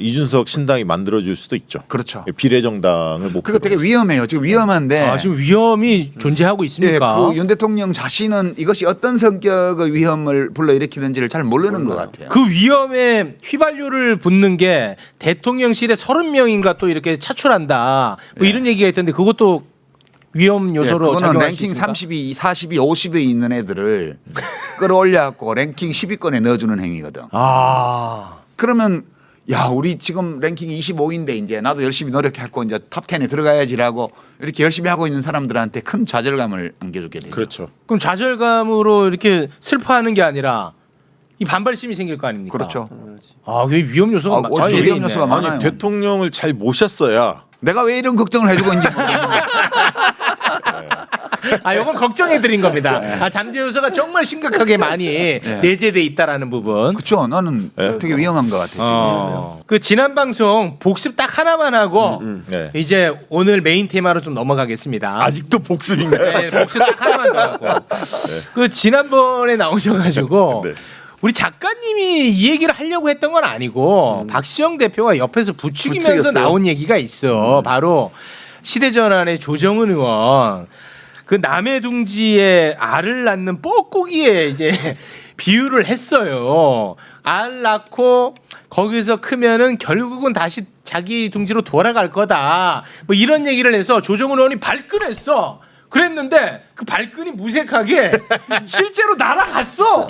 이준석 신당이 만들어질 수도 있죠. 그렇죠. 비례정당을 목표로. 그거 되게 위험해요. 지금 위험한데. 아, 지금 위험이 존재하고 예, 있습니까? 그 윤 대통령 자신은 이것이 어떤 성격의 위험을 불러일으키는지를 잘 모르는 것 같아요. 그 위험에 휘발유를 붓는 게 대통령실에 30명인가 또 이렇게 차출한다. 뭐 예. 이런 얘기가 있던데 그것도 위험 요소로 그거는 작용할 수 랭킹 있습니까? 32, 42, 50에 있는 애들을 끌어올려갖고 랭킹 10위권에 넣어주는 행위거든. 아, 그러면 야 우리 지금 랭킹 25인데 이제 나도 열심히 노력하고 이제 탑 10에 들어가야지라고 이렇게 열심히 하고 있는 사람들한테 큰 좌절감을 안겨주게 되죠. 그렇죠. 그럼 좌절감으로 이렇게 슬퍼하는 게 아니라 이 반발심이 생길 거 아닙니까? 그렇죠. 아, 그 위험 요소가 아니, 많이 위험 있네. 요소가 많아요. 아니 대통령을 잘 모셨어야. 내가 왜 이런 걱정을 해주고 있는지 모르겠는데. 아, 이건 걱정해 드린 겁니다. 아, 잠재 요소가 정말 심각하게 많이 내재돼 있다라는 부분. 그렇죠. 나는 네. 되게 위험한 것 같아 지금. 그 지난 방송 복습 딱 하나만 하고 네. 이제 오늘 메인 테마로 좀 넘어가겠습니다. 아직도 복습인가요? 네, 복습 딱 하나만 더 하고. 그 지난번에 나오셔가지고 네. 우리 작가님이 이 얘기를 하려고 했던 건 아니고 박시영 대표가 옆에서 부추기면서 부추겼어요. 나온 얘기가 있어. 바로 시대전환의 조정은 의원. 그 남의 둥지에 알을 낳는 뻐꾸기에 이제 비유를 했어요. 알 낳고 거기서 크면은 결국은 다시 자기 둥지로 돌아갈 거다. 뭐 이런 얘기를 해서 조정은 의원이 발끈했어. 그랬는데 그 발끈이 무색하게 실제로 날아갔어.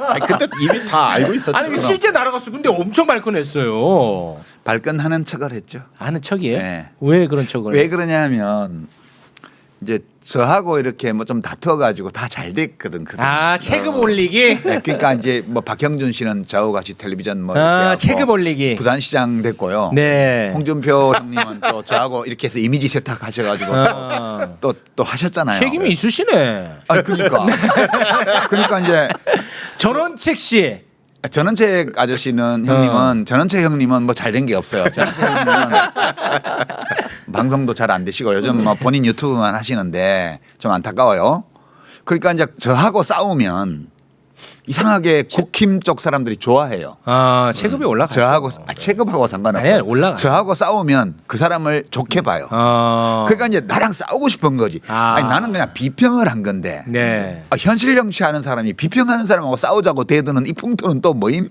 아니, 그때 이미 다 알고 있었죠. 아니 실제 날아갔어. 근데 엄청 발끈했어요. 발끈하는 척을 했죠. 하는 척이에요? 네. 왜 그런 척을? 왜 그러냐면 이제 저하고 이렇게 뭐 좀 다투어가지고 다 잘 됐거든. 아 체급 올리기. 네, 그러니까 이제 뭐 박형준 씨는 저하고 같이 텔레비전 뭐 이렇게 아 하고 체급 올리기. 부산시장 됐고요. 네. 홍준표 형님은 또 저하고 이렇게 해서 이미지 세탁하셔가지고 아. 또 하셨잖아요. 책임이 있으시네. 아 그러니까 그러니까 이제 전원책 씨. 전원책 아저씨는 형님은 전원책 형님은 뭐 잘 된 게 없어요. 전원책 형님은 방송도 잘 안 되시고 요즘 뭐 본인 유튜브만 하시는데 좀 안타까워요. 그러니까 이제 저하고 싸우면 이상하게 국힘 쪽 사람들이 좋아해요. 아 체급이 올라가. 저하고 체급하고 상관없어요. 아니, 올라가요. 저하고 싸우면 그 사람을 좋게 봐요. 어. 그러니까 이제 나랑 싸우고 싶은 거지. 아. 아니, 나는 그냥 비평을 한 건데. 네. 아, 현실 정치하는 사람이 비평하는 사람하고 싸우자고 대드는 이 풍토는 또 뭐임?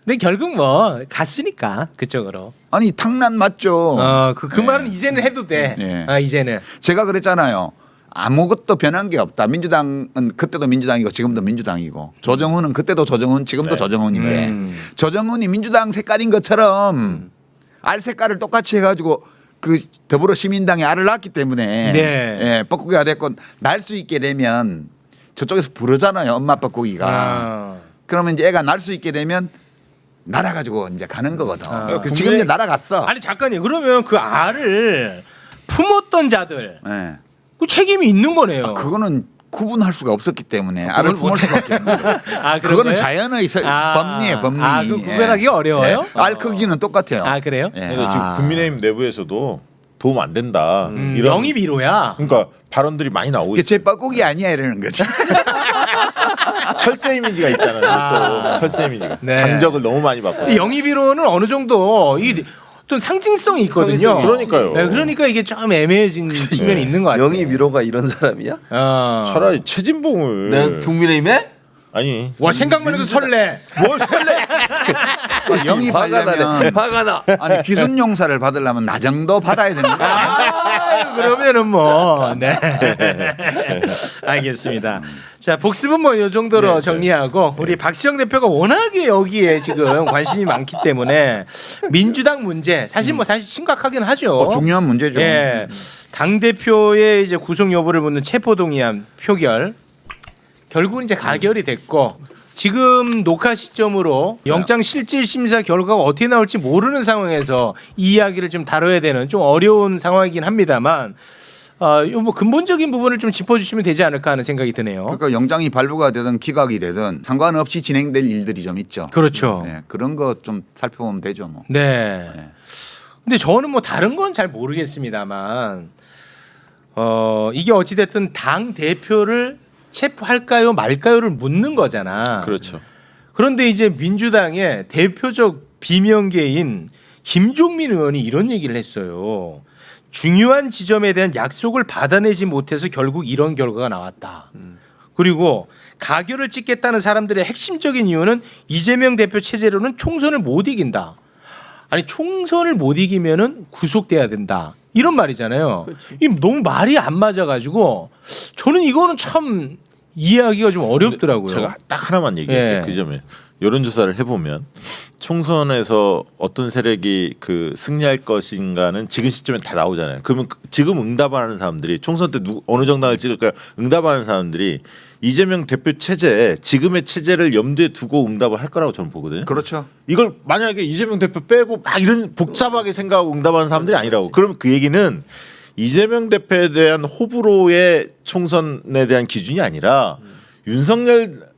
근데 결국 뭐 갔으니까 그쪽으로. 아니 탕난 맞죠. 그 말은 이제는 해도 돼. 네. 아 이제는. 제가 그랬잖아요. 아무것도 변한 게 없다. 민주당은 그때도 민주당이고 지금도 민주당이고 조정훈은 그때도 조정훈 지금도 네. 조정훈인데 조정훈이 민주당 색깔인 것처럼 알 색깔을 똑같이 해가지고 그 더불어시민당에 알을 낳았기 때문에 네. 예, 뻐꾸기가 됐고 날 수 있게 되면 저쪽에서 부르잖아요. 엄마 뻐꾸기가. 아. 그러면 이제 애가 날 수 있게 되면 날아가지고 이제 가는 거거든. 아. 지금 이제 날아갔어. 아니 작가님 그러면 그 알을 품었던 자들 예. 그 책임이 있는 거네요. 아, 그거는 구분할 수가 없었기 때문에 알을 그걸 품을 수밖에 없는 거예요. 아, 그런 그거는 거예요? 자연의 법리예요, 법리. 아, 그 구별하기가 어려워요? 알 크기는 똑같아요. 아 그래요? 예. 그러니까 지금 국민의힘 내부에서도 도움 안 된다. 이런 영입 1호야. 그러니까 발언들이 많이 나오고 이게 있어요. 제 뻐꾸기 아니야 이러는 거지. 철새 이미지가 있잖아요. 아. 또 철새 이미지가 네. 당적을 너무 많이 받고. 영입 1호는 어느 정도 이 어떤 상징성이 있거든요. 그러니까요. 네, 그러니까 이게 좀 애매해진 측면이 있는 것 같아요. 영희 미로가 이런 사람이야? 차라리 최진봉을 내가 국민의힘에? 아니 와 생각만 해도 설레. 뭘 설레? 영입하려면 화가 나. 아니 귀순용사를 받으려면 나 정도 받아야 되는 거야. 아, 그러면은 뭐 네. 알겠습니다. 자 복습은 뭐 이 정도로 네, 정리하고 우리 박지영 대표가 워낙에 여기에 지금 관심이 많기 때문에 민주당 문제 사실 뭐 사실 심각하긴 하죠. 중요한 문제죠. 예. 당 대표의 이제 구속 여부를 묻는 체포동의안 표결 결국은 이제 가결이 됐고 지금 녹화 시점으로 영장 실질 심사 결과가 어떻게 나올지 모르는 상황에서 이 이야기를 좀 다뤄야 되는 좀 어려운 상황이긴 합니다만 뭐 근본적인 부분을 좀 짚어주시면 되지 않을까 하는 생각이 드네요. 그러니까 영장이 발부가 되든 기각이 되든 상관없이 진행될 일들이 좀 있죠. 그렇죠. 네, 그런 거 좀 살펴보면 되죠, 뭐. 네. 네. 근데 저는 뭐 다른 건 잘 모르겠습니다만 이게 어찌 됐든 당 대표를 체포할까요 말까요를 묻는 거잖아. 그렇죠. 그런데 이제 민주당의 대표적 비명계인 김종민 의원이 이런 얘기를 했어요. 중요한 지점에 대한 약속을 받아내지 못해서 결국 이런 결과가 나왔다. 그리고 가결을 찍겠다는 사람들의 핵심적인 이유는 이재명 대표 체제로는 총선을 못 이긴다. 아니 총선을 못 이기면은 구속돼야 된다. 이런 말이잖아요. 이 너무 말이 안 맞아가지고 저는 이거는 참 이해하기가 좀 어렵더라고요. 제가 딱 하나만 얘기할게요. 예. 그 점에 여론조사를 해보면 총선에서 어떤 세력이 그 승리할 것인가는 지금 시점에 다 나오잖아요. 그러면 지금 응답하는 사람들이 총선 때 어느 정당을 찍을까 응답하는 사람들이 이재명 대표 체제 지금의 체제를 염두에 두고 응답을 할 거라고 저는 보거든요. 그렇죠. 이걸 만약에 이재명 대표 빼고 막 이런 복잡하게 생각하고 응답하는 사람들이 아니라고. 그러면 그 얘기는 이재명 대표에 대한 호불호의 총선에 대한 기준이 아니라 윤석열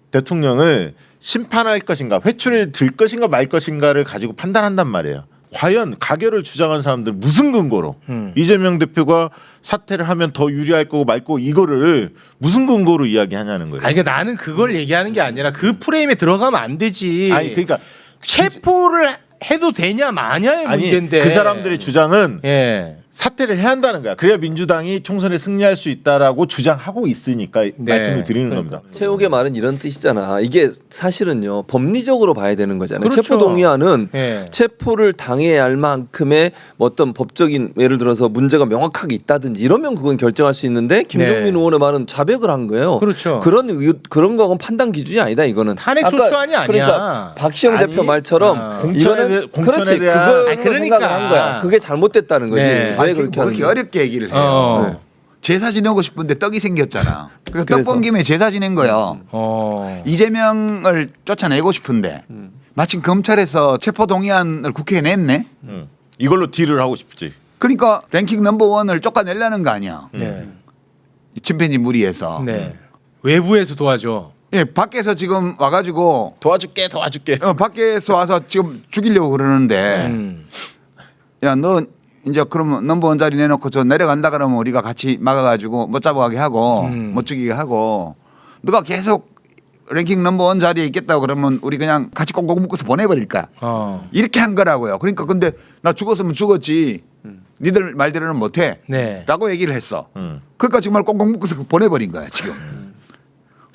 대통령을 심판할 것인가 회초리를 들 것인가 말 것인가를 가지고 판단한단 말이에요. 과연 가결을 주장한 사람들 무슨 근거로 이재명 대표가 사퇴를 하면 더 유리할 거고 말 거고 이거를 무슨 근거로 이야기하냐는 거예요. 아니 그러니까 나는 그걸 얘기하는 게 아니라 그 프레임에 들어가면 안 되지. 아니 그러니까 체포를 해도 되냐 마냐의 아니 문제인데. 그 사람들의 주장은 예. 사퇴를 해야 한다는 거야. 그래야 민주당이 총선에 승리할 수 있다라고 주장하고 있으니까 말씀을 드리는 겁니다. 최욱의 말은 이런 뜻이잖아. 이게 사실은요 법리적으로 봐야 되는 거잖아요. 그렇죠. 체포동의안은 예. 체포를 당해야 할 만큼의 어떤 법적인 예를 들어서 문제가 명확하게 있다든지 이러면 그건 결정할 수 있는데 김종민 네. 의원의 말은 자백을 한 거예요. 그렇죠. 그런 거하고는 판단 기준이 아니다 이거는. 탄핵 아까 소추안이 아니야. 그러니까 박시영 아니, 대표 말처럼 공천에 그렇지 대한 그거 아니, 그러니까. 생각을 한 거야. 그게 잘못됐다는 거지. 네. 왜 아니, 그렇게 뭐 하는 그렇게 거야? 어렵게 얘기를 해요. 네. 제사 지내고 싶은데 떡이 생겼잖아. 그래서 떡 그래서. 본 김에 제사 지낸 거예요. 이재명을 쫓아내고 싶은데 마침 검찰에서 체포동의안을 국회에 냈네. 이걸로 딜을 하고 싶지. 그러니까 랭킹 넘버원을 쫓아내려는 거 아니야. 네. 침팬지 무리해서. 네. 외부에서 도와줘. 예, 밖에서 지금 와가지고 도와줄게. 밖에서 와서 지금 죽이려고 그러는데 야 너 이제 그러면 넘버원 자리 내놓고 저 내려간다 그러면 우리가 같이 막아가지고 못 잡아가게 하고 못 죽이게 하고 너가 계속 랭킹 넘버원 자리에 있겠다고 그러면 우리 그냥 같이 꽁꽁 묶어서 보내버릴 거야. 이렇게 한 거라고요. 그러니까 근데 나 죽었으면 죽었지 니들 말대로는 못해 네. 라고 얘기를 했어. 그러니까 정말 꽁꽁 묶어서 보내버린 거야 지금.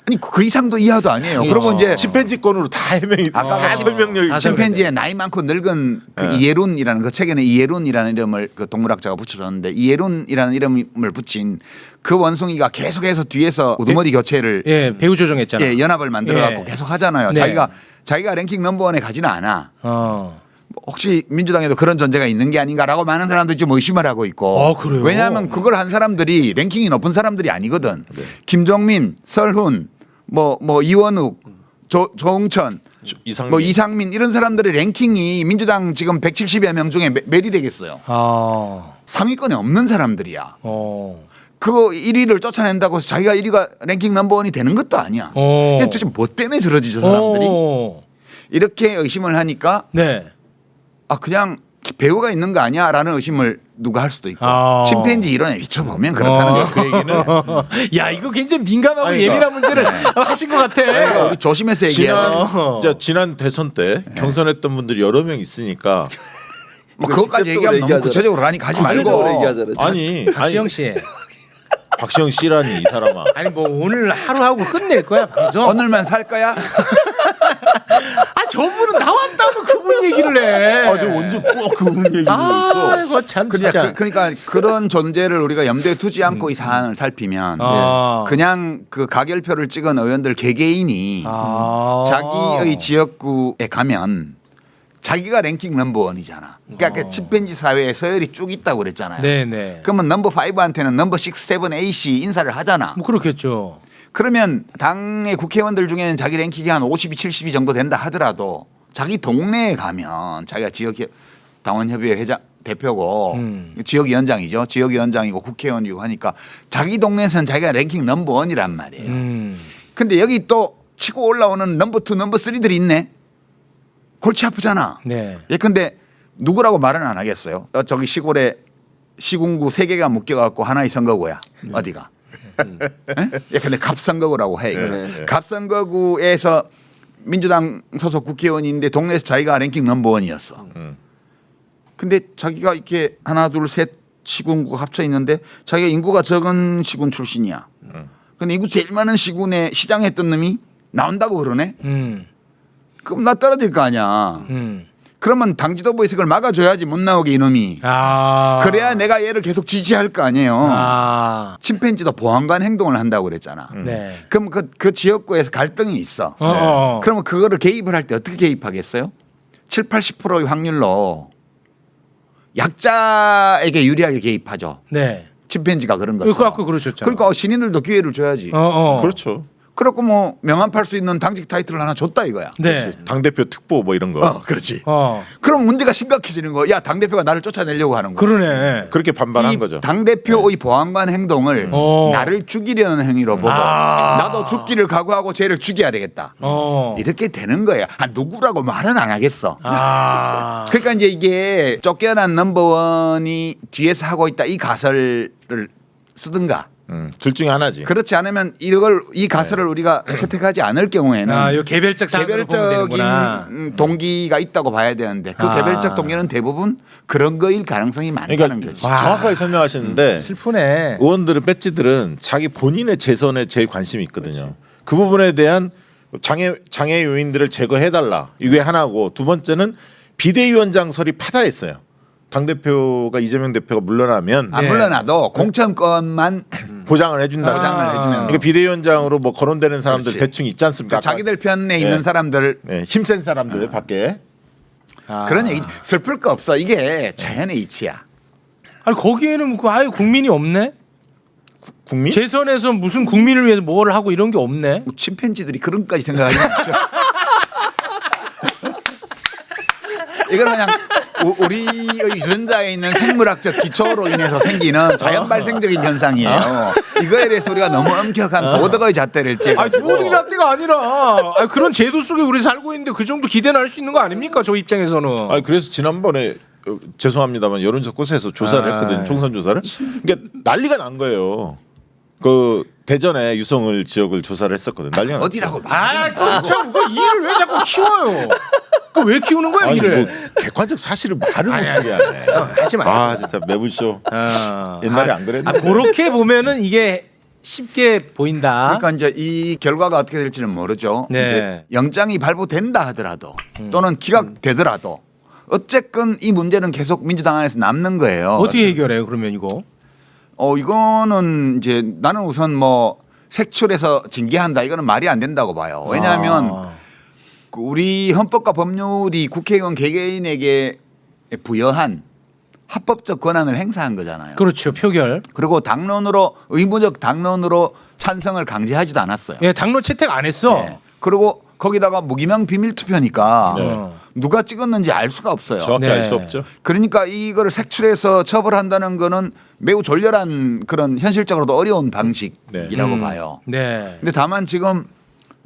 아니 그 이상도 이하도 아니에요. 그러면 이제 침팬지권으로 다 해명이 다 설명력이 침팬지의 나이 많고 늙은 그 이예룬이라는 그 책에는 이예룬이라는 이름을 그 동물학자가 붙여줬는데 이예룬이라는 이름을 붙인 그 원숭이가 계속해서 뒤에서 우두머리 교체를 예, 배우 조정했잖아. 예, 연합을 만들어갖고 예. 계속 하잖아요. 네. 자기가 랭킹 넘버원에 가지는 않아. 어. 혹시 민주당에도 그런 존재가 있는 게 아닌가라고 많은 사람들이 좀 의심을 하고 있고. 그래요? 왜냐하면 그걸 한 사람들이 랭킹이 높은 사람들이 아니거든. 김종민, 설훈, 뭐 이원욱, 조응천, 이상민 이런 사람들의 랭킹이 민주당 지금 170여 명 중에 몇이 되겠어요. 상위권에 없는 사람들이야. 그거 1위를 쫓아낸다고 해서 자기가 1위가 랭킹 넘버원이 되는 것도 아니야. 도대체 뭐 때문에 저러지 저 사람들이? 이렇게 의심을 하니까 네. 그냥 배우가 있는 거 아니야라는 의심을 누가 할 수도 있고 침팬지 이론에 비춰보면 그렇다는 거예요. 그 얘기는 야 이거 굉장히 민감하고 아니, 예민한 문제를 하신 것 같아. 우리 조심해서 얘기해요. 지난 대선 때 경선했던 분들이 여러 명 있으니까 뭐 그것까지 얘기하면 너무 구체적으로 하니까 하지 말고. 아니 박시영 씨. 박시영 씨라니 이 사람아. 아니 뭐 오늘 하루 하고 끝낼 거야 방송. 오늘만 살 거야? 저분은 나왔다고 그분 얘기를 해. 내가 언제 꼭 그분 얘기를 했어. 이거 참 진짜. 그러니까 그런 존재를 우리가 염두에 두지 않고 이 사안을 살피면 그냥 그 가결표를 찍은 의원들 개개인이 자기의 지역구에 가면 자기가 랭킹 넘버원이잖아. 그러니까 그 침팬지 사회에 서열이 쭉 있다고 그랬잖아요. 네네. 그러면 넘버 5한테는 넘버 6, 7, 8이 인사를 하잖아. 뭐 그렇겠죠. 그러면 당의 국회의원들 중에는 자기 랭킹이 한 52, 70이 정도 된다 하더라도 자기 동네에 가면 자기가 지역 당원협의회 회장 대표고 지역위원장이죠. 지역위원장이고 국회의원이고 하니까 자기 동네에서는 자기가 랭킹 넘버 1이란 말이에요. 근데 여기 또 치고 올라오는 넘버 2, 넘버 3들이 있네. 골치 아프잖아. 네. 예컨대 누구라고 말은 안 하겠어요. 저기 시골에 시군구 3개가 묶여갖고 하나의 선거구야. 어디가. 예컨대 갑선거구라고 해. 이거는. 갑선거구에서 민주당 소속 국회의원인데 동네에서 자기가 랭킹 넘버 1이었어. 근데 자기가 이렇게 하나 둘 셋 시군구가 합쳐 있는데 자기가 인구가 적은 시군 출신이야. 근데 인구 제일 많은 시군에 시장했던 놈이 나온다고 그러네. 그럼 나 떨어질 거 아니야. 그러면 당 지도부에서 그걸 막아줘야지 못 나오게 이놈이. 그래야 내가 얘를 계속 지지할 거 아니에요. 침팬지도 보안관 행동을 한다고 그랬잖아. 네. 그럼 그 지역구에서 갈등이 있어. 그러면 그거를 개입을 할 때 어떻게 개입하겠어요? 7, 80%의 확률로 약자에게 유리하게 개입하죠. 네. 침팬지가 그런 거죠. 그렇고 그러셨잖아요. 그러니까 신인들도 기회를 줘야지. 그렇죠. 그렇고 뭐 명함 팔 수 있는 당직 타이틀을 하나 줬다 이거야. 네. 당대표 특보 뭐 이런 거. 그렇지. 그럼 문제가 심각해지는 거야. 야, 당대표가 나를 쫓아내려고 하는 거야. 그러네. 그렇게 반발한 거죠. 당대표의 보안관 행동을 나를 죽이려는 행위로 보고 나도 죽기를 각오하고 쟤를 죽여야 되겠다. 이렇게 되는 거야. 누구라고 말은 안 하겠어. 그러니까 이제 이게 쫓겨난 넘버원이 뒤에서 하고 있다 이 가설을 쓰든가 둘 중에 하나지. 그렇지 않으면 이 가설을 우리가 채택하지 않을 경우에는 요 개별적 사안으로 보면 되는구나. 개별적인 동기가 있다고 봐야 되는데 그 개별적 동기는 대부분 그런 거일 가능성이 많다는 그러니까 거지. 정확하게 설명하시는데 슬프네. 의원들은 배지들은 자기 본인의 재선에 제일 관심이 있거든요. 그 부분에 대한 장애 요인들을 제거해달라. 이게 하나고 두 번째는 비대위원장설이 파다했어요. 당 대표가 이재명 대표가 물러나면 안 네. 물러나도 공천권만 보장을 해준다. 보장을 해주면 그러니까 비대위원장으로 뭐 거론되는 사람들 그렇지. 대충 있지 않습니까? 그러니까 자기들 편에 네. 있는 사람들 힘센 사람들 밖에. 그런 얘기 슬플 거 없어. 이게 자연의 이치야. 아니 거기에는 아예 국민이 없네. 국민? 재선에서 무슨 국민을 위해서 뭘 하고 이런 게 없네. 침팬지들이 그런 것까지 생각하지 않죠. 이건 그냥 우리의 유전자에 있는 생물학적 기초로 인해서 생기는 자연 발생적인 현상이에요. 이거에 대해서 우리가 너무 엄격한 도덕의 잣대를 아니 도덕 잣대가 아니라 아니, 그런 제도 속에 우리 살고 있는데 그 정도 기대는 할 수 있는 거 아닙니까? 저 입장에서는. 아니 그래서 지난번에 죄송합니다만 여론조사 꽃에서 조사를 했거든요. 총선 조사를. 그러니까 난리가 난 거예요. 그 대전에 유성을 지역을 조사를 했었거든요. 난리가 어디라고 참, 그 일을 왜 자꾸 키워요? 그 왜 키우는 거야 아니 일을? 뭐 객관적 사실을 말을 아니, 못하게 하네. 하지 마. 아 진짜 매불쇼. 옛날에 안 그랬는데. 그렇게 보면은 이게 쉽게 보인다. 그러니까 이제 이 결과가 어떻게 될지는 모르죠. 네. 이제 영장이 발부된다 하더라도 또는 기각되더라도 어쨌건 이 문제는 계속 민주당 안에서 남는 거예요. 어떻게 해결해요? 그러면 이거? 이거는 이제 나는 우선 뭐 색출해서 징계한다 이거는 말이 안 된다고 봐요. 왜냐하면 그 우리 헌법과 법률이 국회의원 개개인에게 부여한 합법적 권한을 행사한 거잖아요. 그렇죠. 표결. 그리고 당론으로 의무적 당론으로 찬성을 강제하지도 않았어요. 예, 당로 채택 안 했어. 네. 그리고 거기다가 무기명 비밀 투표니까 네. 누가 찍었는지 알 수가 없어요. 정확히 네. 알 수 없죠. 그러니까 이거를 색출해서 처벌한다는 거는 매우 졸렬한 그런 현실적으로도 어려운 방식이라고 봐요. 네. 근데 다만 지금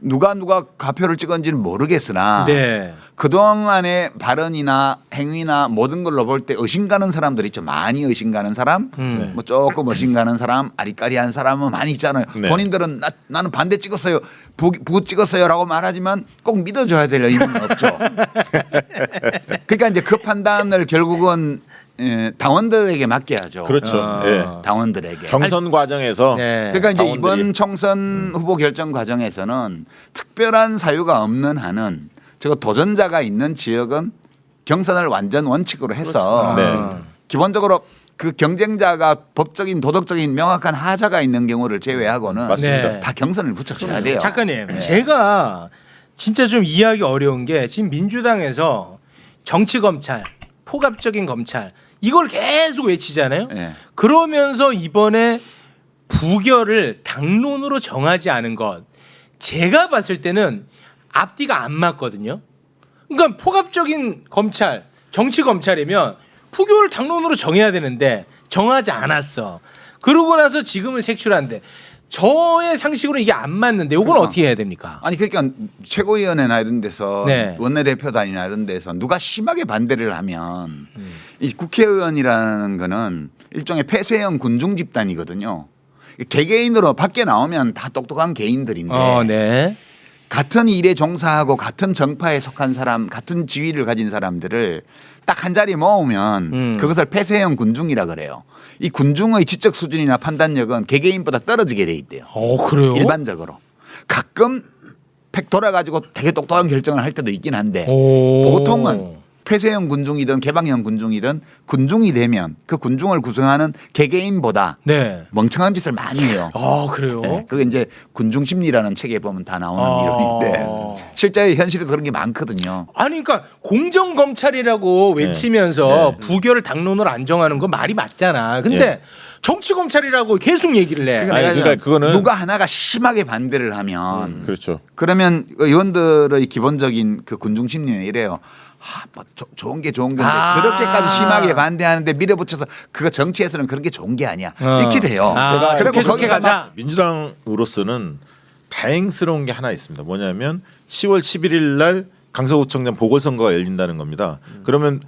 누가 가표를 찍었는지는 모르겠으나 네. 그동안의 발언이나 행위나 모든 걸로 볼 때 의심가는 사람들 있죠. 많이 의심가는 사람, 뭐 조금 의심가는 사람, 아리까리한 사람은 많이 있잖아요. 네. 본인들은 나는 반대 찍었어요, 부 찍었어요라고 말하지만 꼭 믿어줘야 될 의무는 없죠. 그러니까 이제 그 판단을 결국은 당원들에게 맡겨야죠. 그렇죠. 예. 당원들에게. 경선 과정에서 네. 그러니까 이제 당원들이- 이번 총선 후보 결정 과정에서는 특별한 사유가 없는 한은 저 도전자가 있는 지역은 경선을 완전 원칙으로 해서 그렇죠. 네. 기본적으로 그 경쟁자가 법적인 도덕적인 명확한 하자가 있는 경우를 제외하고는 맞습니다. 네. 다 경선을 붙여줘야 돼요. 작가님, 네. 제가 진짜 좀 이해하기 어려운 게 지금 민주당에서 정치 검찰, 포괄적인 검찰 이걸 계속 외치잖아요. 네. 그러면서 이번에 부결을 당론으로 정하지 않은 것 제가 봤을 때는 앞뒤가 안 맞거든요. 그러니까 포괄적인 검찰, 정치 검찰이면 부결을 당론으로 정해야 되는데 정하지 않았어. 그러고 나서 지금은 색출한데 저의 상식으로 이게 안 맞는데 이건 그러니까. 어떻게 해야 됩니까? 아니 그러니까 최고위원회나 이런 데서 네. 원내대표단이나 이런 데서 누가 심하게 반대를 하면 이 국회의원이라는 거는 일종의 폐쇄형 군중 집단이거든요. 개개인으로 밖에 나오면 다 똑똑한 개인들인데 네. 같은 일에 종사하고 같은 정파에 속한 사람, 같은 지위를 가진 사람들을 딱 한 자리 모으면 그것을 폐쇄형 군중이라 그래요. 이 군중의 지적 수준이나 판단력은 개개인보다 떨어지게 돼 있대요. 그래요? 일반적으로. 가끔 팩 돌아가지고 되게 똑똑한 결정을 할 때도 있긴 한데 오. 보통은 폐쇄형 군중이든 개방형 군중이든 군중이 되면 그 군중을 구성하는 개개인보다 네. 멍청한 짓을 많이 해요. 그래요? 네, 그게 이제 군중 심리라는 책에 보면 다 나오는 이론인데 실제 현실에도 그런 게 많거든요. 아니 그러니까 공정 검찰이라고 외치면서 부결을 당론으로 안 정하는 건 말이 맞잖아. 근데 네. 정치 검찰이라고 계속 얘기를 해. 그러니까, 아니, 내가 그러니까 그거는- 누가 하나가 심하게 반대를 하면 그렇죠. 그러면 의원들의 기본적인 그 군중 심리는 이래요. 뭐 좋은 게 좋은 건데 저렇게까지 심하게 반대하는데 밀어붙여서 그거 정치에서는 그런 게 좋은 게 아니야. 이렇게 돼요. 그리고 그리고 그렇게 거기서 가자. 민주당으로서는 다행스러운 게 하나 있습니다. 뭐냐면 10월 11일 날 강서구청장 보궐선거가 열린다는 겁니다. 그러면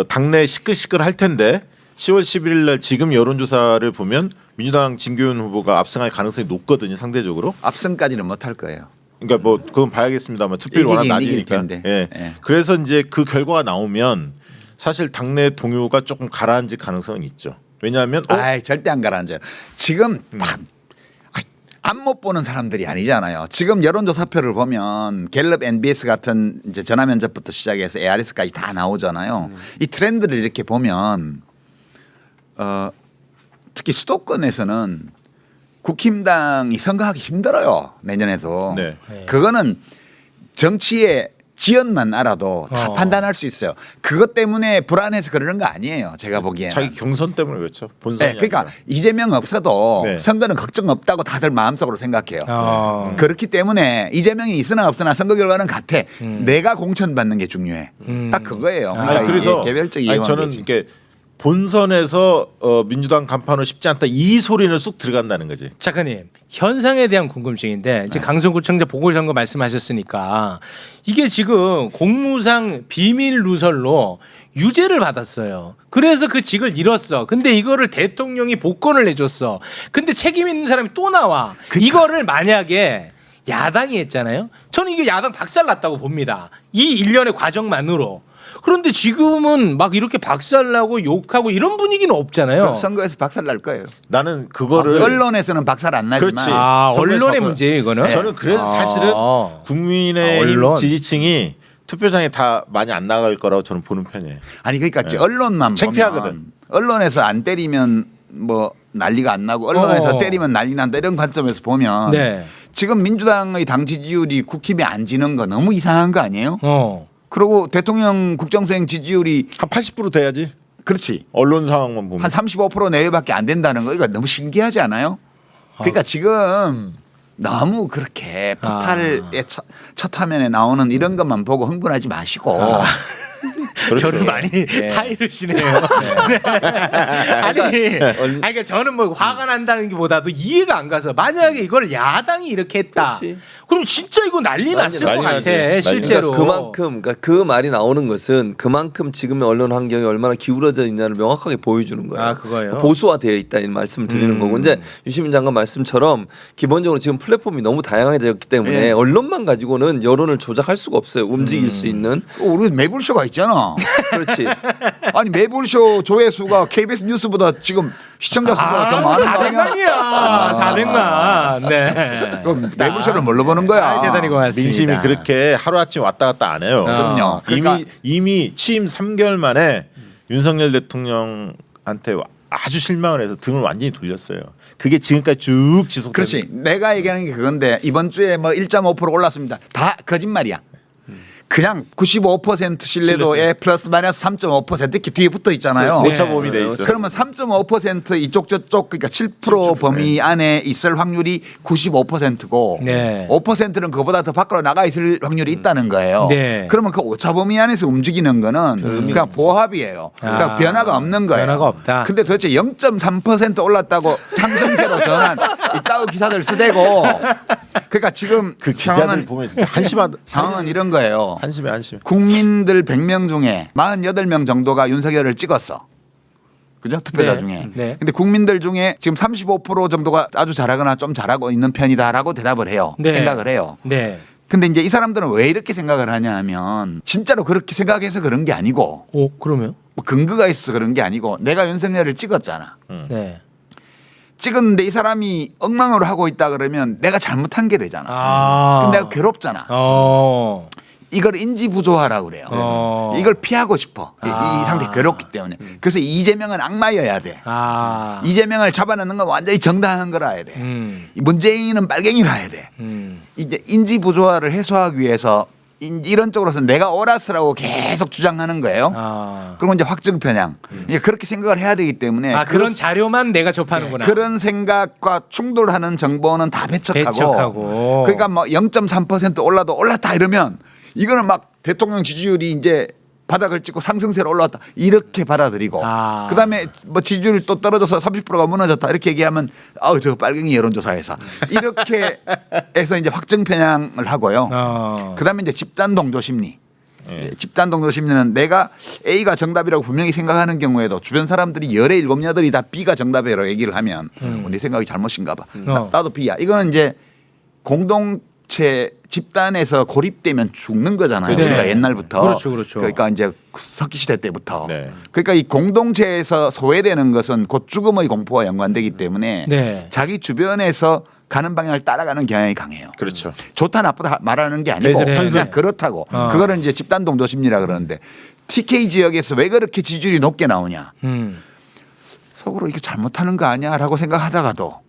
당내 시끌시끌 할 텐데 10월 11일 날 지금 여론조사를 보면 민주당 진교훈 후보가 압승할 가능성이 높거든요, 상대적으로. 압승까지는 못할 거예요. 그러니까 뭐 그건 봐야겠습니다만 투표율 워낙 이기긴 낮으니까. 이길 텐데. 예. 예. 그래서 이제 그 결과가 나오면 사실 당내 동요가 조금 가라앉을 가능성은 있죠. 왜냐하면 아이, 절대 안 가라앉아요. 지금 안 못 보는 사람들이 아니잖아요. 지금 여론조사표를 보면 갤럽, NBS 같은 이제 전화 면접부터 시작해서 ARS까지 다 나오잖아요. 이 트렌드를 이렇게 보면 특히 수도권에서는 국힘당이 선거하기 힘들어요. 내년에도. 네. 그거는 정치의 지연만 알아도 다 판단할 수 있어요. 그것 때문에 불안해서 그러는 거 아니에요. 제가 보기에는. 자기 경선 때문에 그렇죠. 본선이 네, 그러니까 아니라. 이재명 없어도 네. 선거는 걱정 없다고 다들 마음속으로 생각해요. 어. 그렇기 때문에 이재명이 있으나 없으나 선거 결과는 같아. 내가 공천받는 게 중요해. 딱 그거예요. 그러니까 아니, 그래서 이게 개별적 아니, 이유가 저는 되지. 이게 본선에서 민주당 간판은 쉽지 않다 이 소리는 쑥 들어간다는 거지. 작가님 현상에 대한 궁금증인데 이제 강서구청장 보궐선거 말씀하셨으니까 이게 지금 공무상 비밀 누설로 유죄를 받았어요. 그래서 그 직을 잃었어. 근데 이거를 대통령이 복권을 내줬어. 근데 책임 있는 사람이 또 나와. 이거를 만약에 야당이 했잖아요. 저는 이게 야당 박살났다고 봅니다. 이 일련의 과정만으로. 그런데 지금은 막 이렇게 박살나고 욕하고 이런 분위기는 없잖아요. 그럼 선거에서 박살 날 거예요. 나는 그거를 언론에서는 박살 안 나지만 그렇지. 아, 선거에서 언론의 바꿔- 문제예요, 이거는? 저는 그래서 아. 사실은 국민의힘 언론. 지지층이 투표장에 다 많이 안 나갈 거라고 저는 보는 편이에요. 아니 그러니까 네. 언론만 창피하거든. 보면 언론에서 안 때리면 뭐 난리가 안 나고 언론에서 때리면 난리 난다 이런 관점에서 보면 네. 지금 민주당의 당 지지율이 국힘이 안 지는 거 너무 이상한 거 아니에요? 그리고 대통령 국정수행 지지율이 한 80% 돼야지. 그렇지 언론 상황만 보면. 한 35% 내외밖에 안 된다는 거 이거 너무 신기하지 않아요? 그러니까 지금 너무 그렇게 포탈의 첫 화면에 나오는 이런 것만 보고 흥분하지 마시고 그렇죠. 저를 많이 타이르시네요. 네. 아니, 그러니까 저는 뭐 화가 난다는 게 보다도 이해가 안 가서 만약에 이걸 야당이 이렇게 했다. 그렇지. 그럼 진짜 이거 난리 났을 것 난리 같아. 나지. 실제로. 그러니까 그 말이 나오는 것은 그만큼 지금의 언론 환경이 얼마나 기울어져 있냐를 명확하게 보여주는 거예요. 아, 그거예요? 보수화되어 있다 이 말씀을 드리는 거고 이제 유시민 장관 말씀처럼 기본적으로 지금 플랫폼이 너무 다양해졌기 때문에 예. 언론만 가지고는 여론을 조작할 수가 없어요. 움직일 수 있는. 우리 매불쇼가 있잖아. 그렇지. 아니 매불쇼 조회수가 KBS 뉴스보다 지금 시청자 수가 더 많은 거 아니야? 400만. 네. 그럼 매불쇼를 뭘로 보는 거야? 아, 대단히 고맙습니다. 민심이 그렇게 하루아침 왔다 갔다 안 해요. 그럼요. 그러니까 이미 취임 3개월 만에 윤석열 대통령한테 아주 실망을 해서 등을 완전히 돌렸어요. 그게 지금까지 쭉 지속되는. 그렇지. 내가 얘기하는 게 그건데 이번 주에 뭐 1.5% 올랐습니다. 다 거짓말이야. 그냥 95% 신뢰도에 플러스 마이너스 3.5% 이렇게 뒤에 붙어 있잖아요. 네. 오차범위 돼 있죠. 그러면 3.5% 이쪽 저쪽 그러니까 7% 범위 안에 있을 확률이 95%고 네. 5%는 그보다 더 밖으로 나가 있을 확률이 있다는 거예요. 네. 그러면 그 오차 범위 안에서 움직이는 거는 그냥 보합이에요. 그러니까 아, 변화가 없는 거예요. 변화가 없다. 근데 도대체 0.3% 올랐다고 상승세로 전환 이따구 기사들 쓰대고 그러니까 지금 그 기자들 상황은 보면 진짜 상황은 이런 거예요. 한심해. 국민들 100명 중에 48명 정도가 윤석열을 찍었어. 그죠? 투표자 네. 중에. 네. 근데 국민들 중에 지금 35% 정도가 아주 잘하거나 좀 잘하고 있는 편이다라고 대답을 해요. 네. 생각을 해요. 네. 근데 이제 이 사람들은 왜 이렇게 생각을 하냐 하면 진짜로 그렇게 생각해서 그런 게 아니고 그러면? 뭐 근거가 있어서 그런 게 아니고 내가 윤석열을 찍었잖아. 네. 찍었는데 이 사람이 엉망으로 하고 있다 그러면 내가 잘못한 게 되잖아. 그럼 내가 괴롭잖아. 이걸 인지 부조화라고 그래요. 이걸 피하고 싶어. 이 상태 괴롭기 때문에. 그래서 이재명은 악마여야 돼. 이재명을 잡아내는 건 완전히 정당한 거라 해야 돼. 이 문재인은 빨갱이라 해야 돼. 이제 인지 부조화를 해소하기 위해서 이런 쪽으로서 내가 옳았으라고 계속 주장하는 거예요. 그리고 이제 확증 편향. 이제 그렇게 생각을 해야 되기 때문에 그런 자료만 내가 접하는구나. 그런 생각과 충돌하는 정보는 다 배척하고. 그러니까 뭐 0.3% 올라도 올랐다 이러면 이거는 막 대통령 지지율이 이제 바닥을 찍고 상승세로 올라왔다 이렇게 받아들이고 그다음에 뭐 지지율이 또 떨어져서 30%가 무너졌다 이렇게 얘기하면 저 빨갱이 여론조사회사 이렇게 해서 이제 확증 편향을 하고요. 그다음에 이제 집단 동조 심리 예. 집단 동조 심리는 내가 A가 정답이라고 분명히 생각하는 경우에도 주변 사람들이 열의 7, 8이 다 B가 정답이라고 얘기를 하면 내 생각이 잘못인가 봐. 나도 B야. 이거는 이제 공동체 집단에서 고립되면 죽는 거잖아요. 네. 우리가 옛날부터. 그렇죠. 그러니까 이제 석기 시대 때부터. 네. 그러니까 이 공동체에서 소외되는 것은 곧 죽음의 공포와 연관되기 때문에 네. 자기 주변에서 가는 방향을 따라가는 경향이 강해요. 그렇죠. 좋다 나쁘다 말하는 게 아니고 대세 편승. 그냥 그렇다고. 그거를 이제 집단 동조 심리라 그러는데 TK 지역에서 왜 그렇게 지지율이 높게 나오냐? 속으로 이거 잘못하는 거 아니야라고 생각하다가도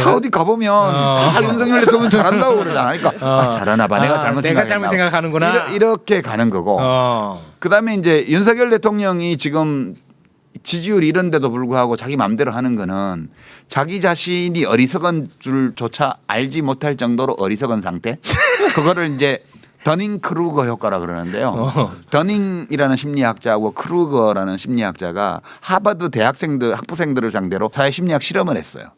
다 어디 가보면 다 윤석열 대통령 잘한다고 그러잖아. 그러니까 아, 잘하나 봐. 내가 잘못 내가 잘못 생각하는구나. 이렇게 가는 거고. 그다음에 이제 윤석열 대통령이 지금 지지율 이런데도 불구하고 자기 마음대로 하는 거는 자기 자신이 어리석은 줄조차 알지 못할 정도로 어리석은 상태. 그거를 이제 더닝 크루거 효과라 그러는데요. 더닝이라는 심리학자하고 크루거라는 심리학자가 하버드 대학생들 학부생들을 상대로 사회 심리학 실험을 했어요.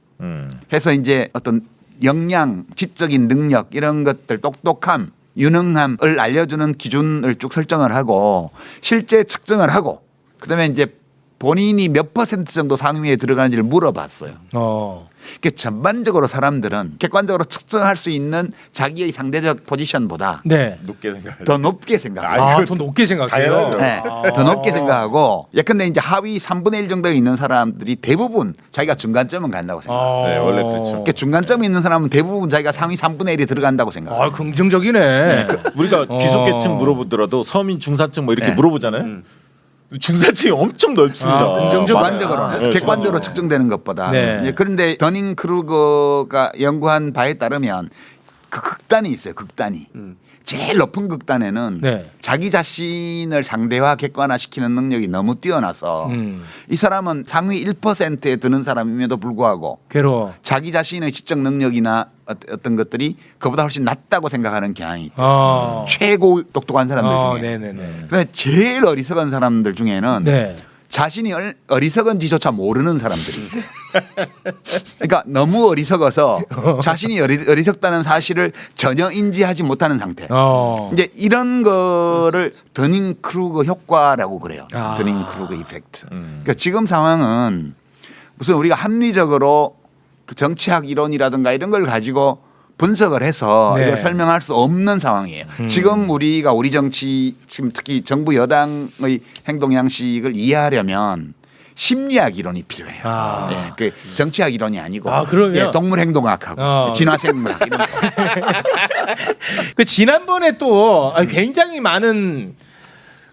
해서 이제 어떤 역량, 지적인 능력 이런 것들, 똑똑함, 유능함을 알려주는 기준을 쭉 설정을 하고 실제 측정을 하고 그다음에 이제 본인이 몇 % 정도 상위에 들어가는지를 물어봤어요. 그러니까 전반적으로 사람들은 객관적으로 측정할 수 있는 자기의 상대적 포지션보다 높게 생각. 더 높게 생각해요. 더 높게 생각해요. 당연하죠. 네, 더 높게 생각하고 예컨대 이제 하위 3분의 1 정도에 있는 사람들이 대부분 자기가 중간점은 간다고 생각해요. 네, 원래 그렇죠. 그러니까 중간점에 있는 사람은 대부분 자기가 상위 3분의 1이 들어간다고 생각해요. 긍정적이네. 우리가 기속계층 물어보더라도 서민, 중산층 뭐 이렇게 네. 물어보잖아요. 중산층이 엄청 넓습니다. 객관적으로는 네, 객관적으로 정말. 측정되는 것보다. 네. 예, 그런데 더닝 크루거가 연구한 바에 따르면 그 극단이 있어요. 극단이. 제일 높은 극단에는 자기 자신을 상대화 객관화시키는 능력이 너무 뛰어나서 이 사람은 상위 1%에 드는 사람임에도 불구하고 괴로워. 자기 자신의 지적 능력이나 어떤 것들이 그보다 훨씬 낫다고 생각하는 경향이 있다. 최고 똑똑한 사람들 중에. 그다음에 제일 어리석은 사람들 중에는 자신이 어리석은지조차 모르는 사람들이 있대. 그러니까 너무 어리석어서 자신이 어리석다는 사실을 전혀 인지하지 못하는 상태. 이제 이런 거를 더닝 크루거 효과라고 그래요. 더닝 크루거 이펙트. 그러니까 지금 상황은 무슨 우리가 합리적으로 그 정치학 이론이라든가 이런 걸 가지고 분석을 해서 이걸 설명할 수 없는 상황이에요. 지금 우리가 우리 정치 지금 특히 정부 여당의 행동 양식을 이해하려면 심리학 이론이 필요해요. 예, 그 정치학 이론이 아니고 예, 동물 행동학하고 진화생물학 이런 거. 그 지난번에 또 굉장히 많은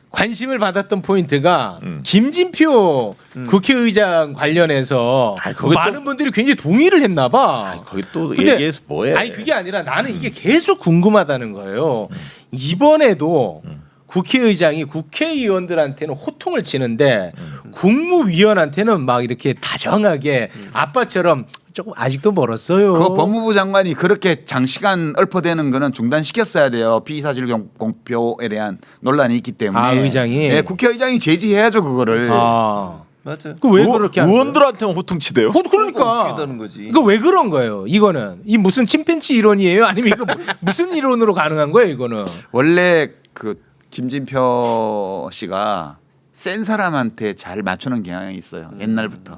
관심을 받았던 포인트가 김진표 국회의장 관련해서 많은 분들이 굉장히 동의를 했나 봐. 거기 또 얘기해서 뭐해? 아니 그게 아니라 나는 이게 계속 궁금하다는 거예요. 이번에도 국회의장이 국회의원들한테는 호통을 치는데 국무위원한테는 막 이렇게 다정하게 아빠처럼 조금 아직도 멀었어요. 그 법무부 장관이 그렇게 장시간 얽혀대는 거는 중단시켰어야 돼요. 피의사실 공표에 대한 논란이 있기 때문에. 의장이? 네, 국회의장이 제지해야죠 그거를. 맞아요. 그 왜 그렇게 하는 거예요? 의원들한테는 호통치대요? 그러니까 웃기다는 거지. 이거 왜 그런 거예요? 이거는 이 무슨 침팬치 이론이에요? 아니면 이거 무슨 이론으로 가능한 거예요? 이거는 원래 그 김진표 씨가 센 사람한테 잘 맞추는 경향이 있어요. 옛날부터.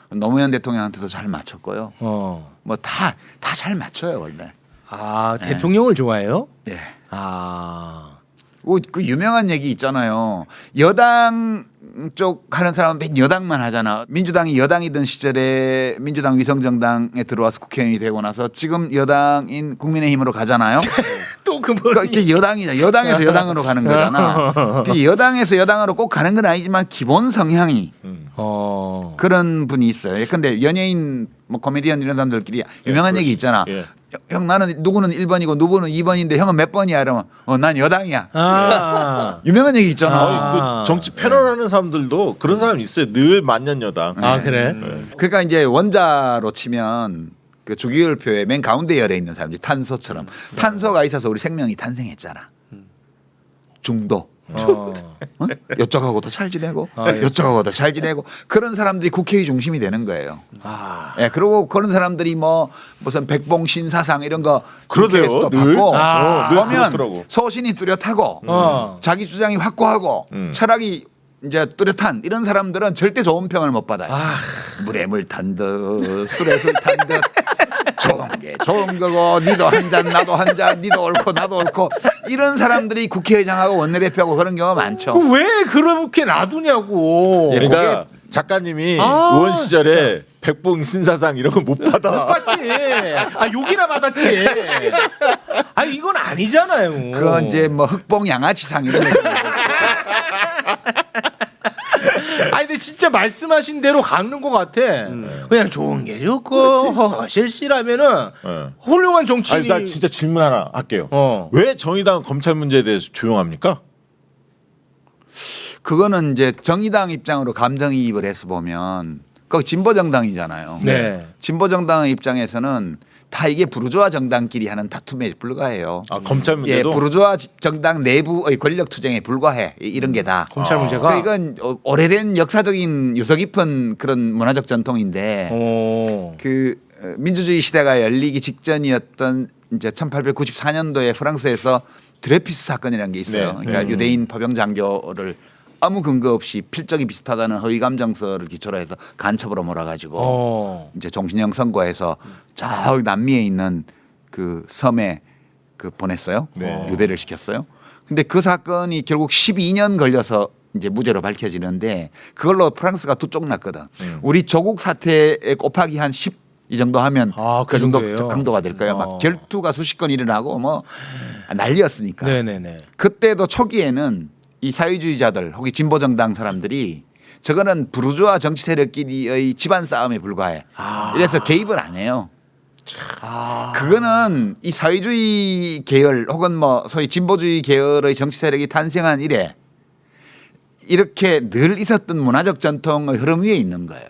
노무현 대통령한테도 잘 맞췄고요. 뭐 다 잘 맞춰요 원래. 대통령을 좋아해요? 예. 그 유명한 얘기 있잖아요. 여당 쪽 하는 사람은 맨 여당만 하잖아. 민주당이 여당이던 시절에 민주당 위성정당에 들어와서 국회의원이 되고 나서 지금 여당인 국민의힘으로 가잖아요. 또 그게 여당이죠. 여당에서 여당으로 가는 거잖아. 여당에서 여당으로 꼭 가는 건 아니지만 기본 성향이 그런 분이 있어요. 근데 연예인 뭐 코미디언 이런 사람들끼리 유명한 얘기 있잖아. 형 나는 누구는 1번이고 누구는 2번인데 형은 몇 번이야? 이러면 난 여당이야. 유명한 얘기 있잖아. 그 정치 패널하는 사람들도 그런 사람이 있어요. 늘 만년 여당. 그래? 그러니까 이제 원자로 치면 그 주기율표의 맨 가운데 열에 있는 사람이 탄소처럼 탄소가 있어서 우리 생명이 탄생했잖아. 중도. 어. 어? 이쪽하고도 잘 지내고 예. 이쪽하고도 잘 지내고 그런 사람들이 국회의 중심이 되는 거예요. 아. 예, 그리고 그런 사람들이 뭐 무슨 백봉 신사상 이런 거 그러대요, 국회에서도 늘. 받고 늘 보면 그렇더라고. 소신이 뚜렷하고 어. 자기 주장이 확고하고 철학이 이제 뚜렷한 이런 사람들은 절대 좋은 평을 못 받아요. 아. 물에 물 탄 듯 술에 술 탄 듯 좋은 게 좋은 거고 니도 한 잔 나도 한 잔 니도 옳고 나도 옳고 이런 사람들이 국회의장하고 원내대표하고 그런 경우가 많죠. 그 왜 그렇게 놔두냐고. 예, 그러니까 작가님이 아, 의원 시절에 백봉 신사상 이런 거 못 받아. 받지. 아 욕이나 받았지. 아 이건 아니잖아요. 그건 이제 뭐 흑봉 양아치상 이런 거. 아니 근데 진짜 말씀하신 대로 가는 것 같아. 그냥 좋은 게 좋고 실시라면은 네. 훌륭한 정치. 아니 나 진짜 질문 하나 할게요. 어. 왜 정의당 검찰 문제에 대해서 조용합니까? 그거는 이제 정의당 입장으로 감정이입을 해서 보면 그 진보 정당이잖아요. 네. 진보 정당의 입장에서는 다 이게 부르주아 정당끼리 하는 다툼에 불과해요. 아 검찰 예, 문제도. 부르주아 정당 내부의 권력 투쟁에 불과해. 이런 게 다. 검찰 문제가. 이건 오래된 역사적인 유서 깊은 그런 문화적 전통인데 어. 그 민주주의 시대가 열리기 직전이었던 이제 1894년도에 프랑스에서 드레피스 사건이라는 게 있어요. 네. 그러니까 유대인 포병 장교를 아무 근거 없이 필적이 비슷하다는 허위 감정서를 기초로 해서 간첩으로 몰아가지고 어. 이제 종신형 선고해서 저 남미에 있는 그 섬에 그 보냈어요. 네. 유배를 시켰어요. 근데 그 사건이 결국 12년 걸려서 이제 무죄로 밝혀지는데 그걸로 프랑스가 두 쪽 났거든. 우리 조국 사태에 곱하기 한 10 이 정도 하면 아, 그 그 정도 정도예요? 강도가 될 거예요. 막 결투가 수십 건 일어나고 뭐 난리였으니까. 네네네. 그때도 초기에는 이 사회주의자들 혹은 진보 정당 사람들이 저거는 부르주아 정치 세력끼리의 집안 싸움에 불과해. 아. 이래서 개입을 안 해요. 아. 그거는 이 사회주의 계열 혹은 뭐 소위 진보주의 계열의 정치 세력이 탄생한 이래 이렇게 늘 있었던 문화적 전통의 흐름 위에 있는 거예요.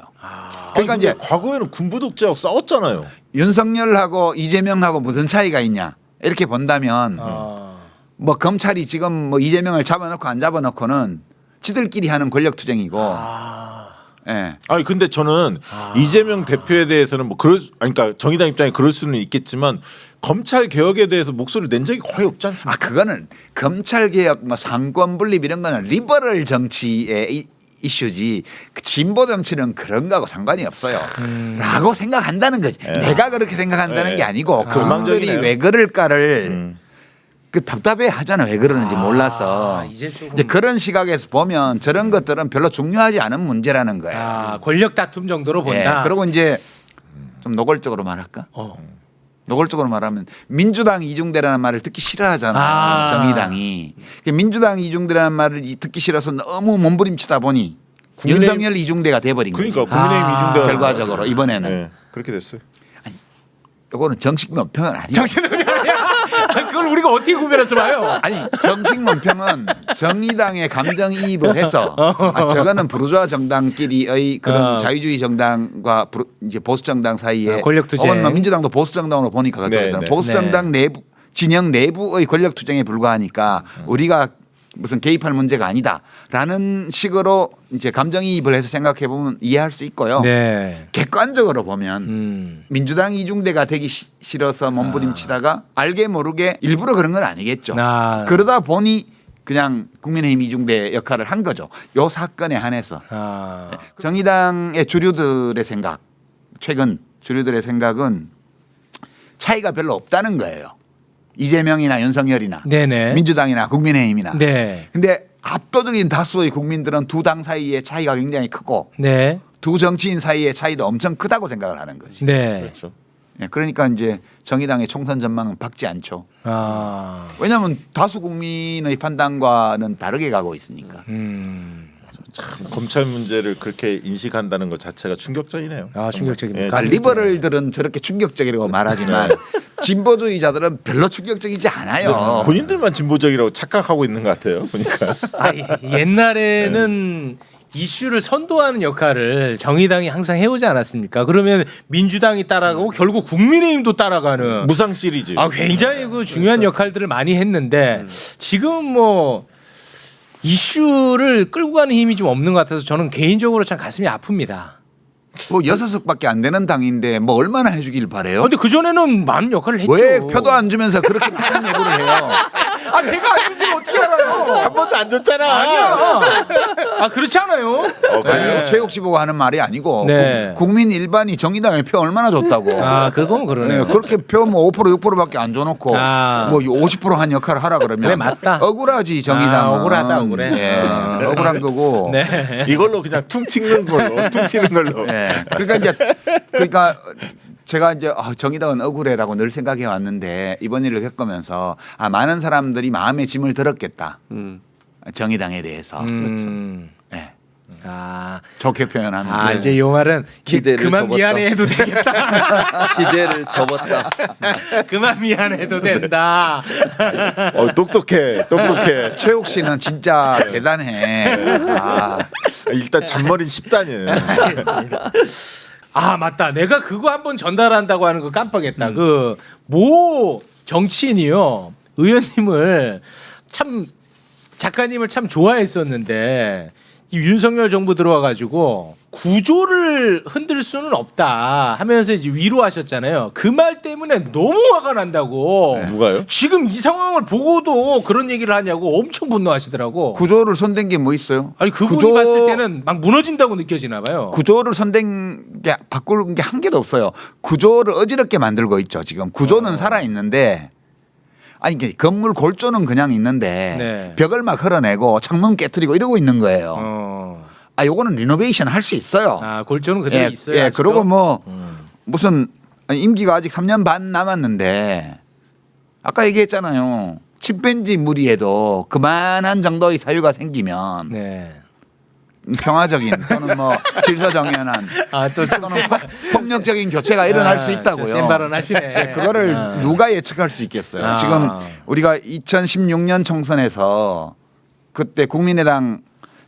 그러니까 아니, 근데 이제 과거에는 군부 독재하고 싸웠잖아요. 윤석열하고 이재명하고 무슨 차이가 있냐 이렇게 본다면 아. 뭐 검찰이 지금 뭐 이재명을 잡아놓고 안 잡아놓고는 지들끼리 하는 권력 투쟁이고 아. 예. 아니 근데 저는 이재명 대표에 대해서는 뭐 아니, 그러니까 정의당 입장에 그럴 수는 있겠지만 검찰 개혁에 대해서 목소리를 낸 적이 거의 없지 않습니까? 아 그거는 검찰 개혁, 뭐 상권 분립 이런 거는 리버럴 정치의 이슈지 그 진보 정치는 그런 거하고 상관이 없어요. 라고 생각한다는 거지. 내가 그렇게 생각한다는 네. 게 아니고 그분들이 전망적이네요. 왜 그럴까를 그 답답해 하잖아. 왜 그러는지 몰라서. 이제 조금. 이제 그런 시각에서 보면 저런 것들은 별로 중요하지 않은 문제라는 거야. 아 권력 다툼 정도로 본다. 예, 그리고 이제 좀 노골적으로 말할까? 어. 노골적으로 말하면 민주당 이중대라는 말을 듣기 싫어하잖아. 아. 정의당이. 민주당 이중대라는 말을 듣기 싫어서 너무 몸부림치다 보니 국민의힘- 윤석열 이중대가 돼버린 그러니까 거지. 국민의힘 이중대가 결과적으로 이번에는 네, 그렇게 됐어요. 이거는 정식 논평은 아니에요. 정신없이 아니야. 그걸 우리가 어떻게 구별해서 봐요? 아니 정식 논평은 정의당의 감정이입을 해서 저거는 부르주아 정당끼리의 그런 자유주의 정당과 이제 보수 정당 사이에 권력 투쟁. 혹은 뭐 민주당도 보수 정당으로 보니까 그쪽에서는 네, 네. 보수 정당 내부 진영 내부의 권력 투쟁에 불과하니까 우리가 무슨 개입할 문제가 아니다라는 식으로 이제 감정이입을 해서 생각해 보면 이해할 수 있고요. 네. 객관적으로 보면 민주당 이중대가 되기 싫어서 몸부림치다가 알게 모르게 일부러 그런 건 아니겠죠. 아. 그러다 보니 그냥 국민의힘 이중대 역할을 한 거죠. 요 사건에 한해서 아. 정의당의 주류들의 생각, 최근 주류들의 생각은 차이가 별로 없다는 거예요. 이재명이나 윤석열이나 네네. 민주당이나 국민의힘이나. 네. 근데 압도적인 다수의 국민들은 두 당 사이의 차이가 굉장히 크고 네. 두 정치인 사이의 차이도 엄청 크다고 생각을 하는 거지. 네. 그렇죠. 예, 그러니까 이제 정의당의 총선 전망은 밝지 않죠. 아. 왜냐하면 다수 국민의 판단과는 다르게 가고 있으니까. 검찰 문제를 그렇게 인식한다는 것 자체가 충격적이네요. 아 충격적입니다. 그러니까 리버럴들은 저렇게 충격적이라고 말하지만 진보주의자들은 별로 충격적이지 않아요. 본인들만 진보적이라고 착각하고 있는 것 같아요. 보니까. 아, 옛날에는 이슈를 선도하는 역할을 정의당이 항상 해오지 않았습니까? 그러면 민주당이 따라가고 결국 국민의힘도 따라가는 무상 시리즈. 아 굉장히 그 중요한 역할들을 많이 했는데 지금 뭐 이슈를 끌고 가는 힘이 좀 없는 것 같아서 저는 개인적으로 참 가슴이 아픕니다. 뭐 6석밖에 안 되는 당인데 뭐 얼마나 해주길 바래요? 근데 그 전에는 많은 역할을 했죠. 왜 표도 안 주면서 그렇게 많은 예고를 해요? 아 제가 안 준지 어떻게 알아요? 한 번도 안 줬잖아. 아니야. 아 그렇지 않아요? 그래요? 최욱 씨 보고 하는 말이 아니고 네. 국민 일반이 정의당에 표 얼마나 줬다고. 아 그건 그러네요. 네, 그렇게 표 뭐 5% 6%밖에 안 줘놓고 아. 뭐 50%한 역할을 하라 그러면 네, 맞다. 억울하지 정의당은. 아, 억울하다, 억울해. 예, 아. 억울한 거고. 네. 이걸로 그냥 퉁치는 걸로 퉁치는 걸로. 예. 그러니까 제가 이제 정의당은 억울해라고 늘 생각해 왔는데 이번 일을 겪으면서 많은 사람들이 마음의 짐을 들었겠다. 정의당에 대해서. 예. 아, 좋게 표현하면. 이제 요 말은 기대를 그만 접었다. 미안해해도 되겠다. 기대를 접었다. 그만 미안해도 된다. 똑똑해. 최욱 씨는 진짜 대단해. 일단 잔머리는 10단이에요. 아 맞다. 내가 그거 한번 전달한다고 하는 거 깜빡했다. 그 모 정치인이요 의원님을 참 작가님을 참 좋아했었는데 이 윤석열 정부 들어와가지고 구조를 흔들 수는 없다 하면서 이제 위로하셨잖아요. 그 말 때문에 너무 화가 난다고. 누가요? 지금 이 상황을 보고도 그런 얘기를 하냐고 엄청 분노하시더라고. 구조를 손댄 게 뭐 있어요? 아니 그분이 구조- 봤을 때는 막 무너진다고 느껴지나 봐요. 구조를 손댄 게 바꾸는 게 한 개도 없어요. 구조를 어지럽게 만들고 있죠. 지금 구조는 살아 있는데 아니 이게 건물 골조는 그냥 있는데 네. 벽을 막 흘러내고 창문 깨트리고 이러고 있는 거예요. 요거는 리노베이션 할 수 있어요. 아 골조는 그대로 있어요. 예, 아직도? 그리고 뭐 무슨 임기가 아직 3년 반 남았는데 아까 얘기했잖아요. 침팬지 무리에도 그만한 정도의 사유가 생기면 네. 평화적인 또는 뭐 질서정연한 아또 또는 폭력적인 교체가 일어날 수 있다고요. 센 발언 하시네. 그거를 누가 예측할 수 있겠어요. 아. 지금 우리가 2016년 총선에서 그때 국민의당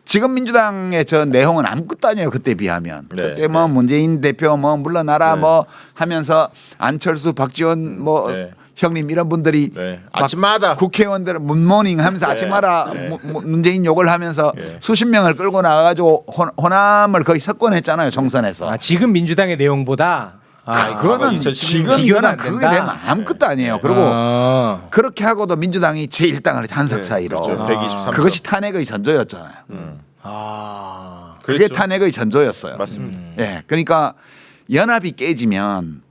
지금 민주당의 저 내용은 아무것도 아니에요. 그때 비하면. 네, 그때 뭐 문재인 대표 뭐 물러나라 네. 뭐 하면서 안철수 박지원 뭐 네. 형님 이런 분들이 네. 막 아침마다 국회의원들 문모닝 하면서 네. 아침마다 네. 문재인 욕을 하면서 네. 수십 명을 끌고 나가가지고 호남을 거의 석권했잖아요. 총선에서. 아 지금 민주당의 내용보다 그거는 2016 지금 비교는 이거는 안 그게 된다. 되면 아무것도 아니에요. 그리고 그렇게 하고도 민주당이 제1당을 한석 차이로 그렇죠. 123석. 그것이 탄핵의 전조였잖아요. 그게 그랬죠. 탄핵의 전조였어요. 맞습니다. 예, 그러니까 연합이 깨지면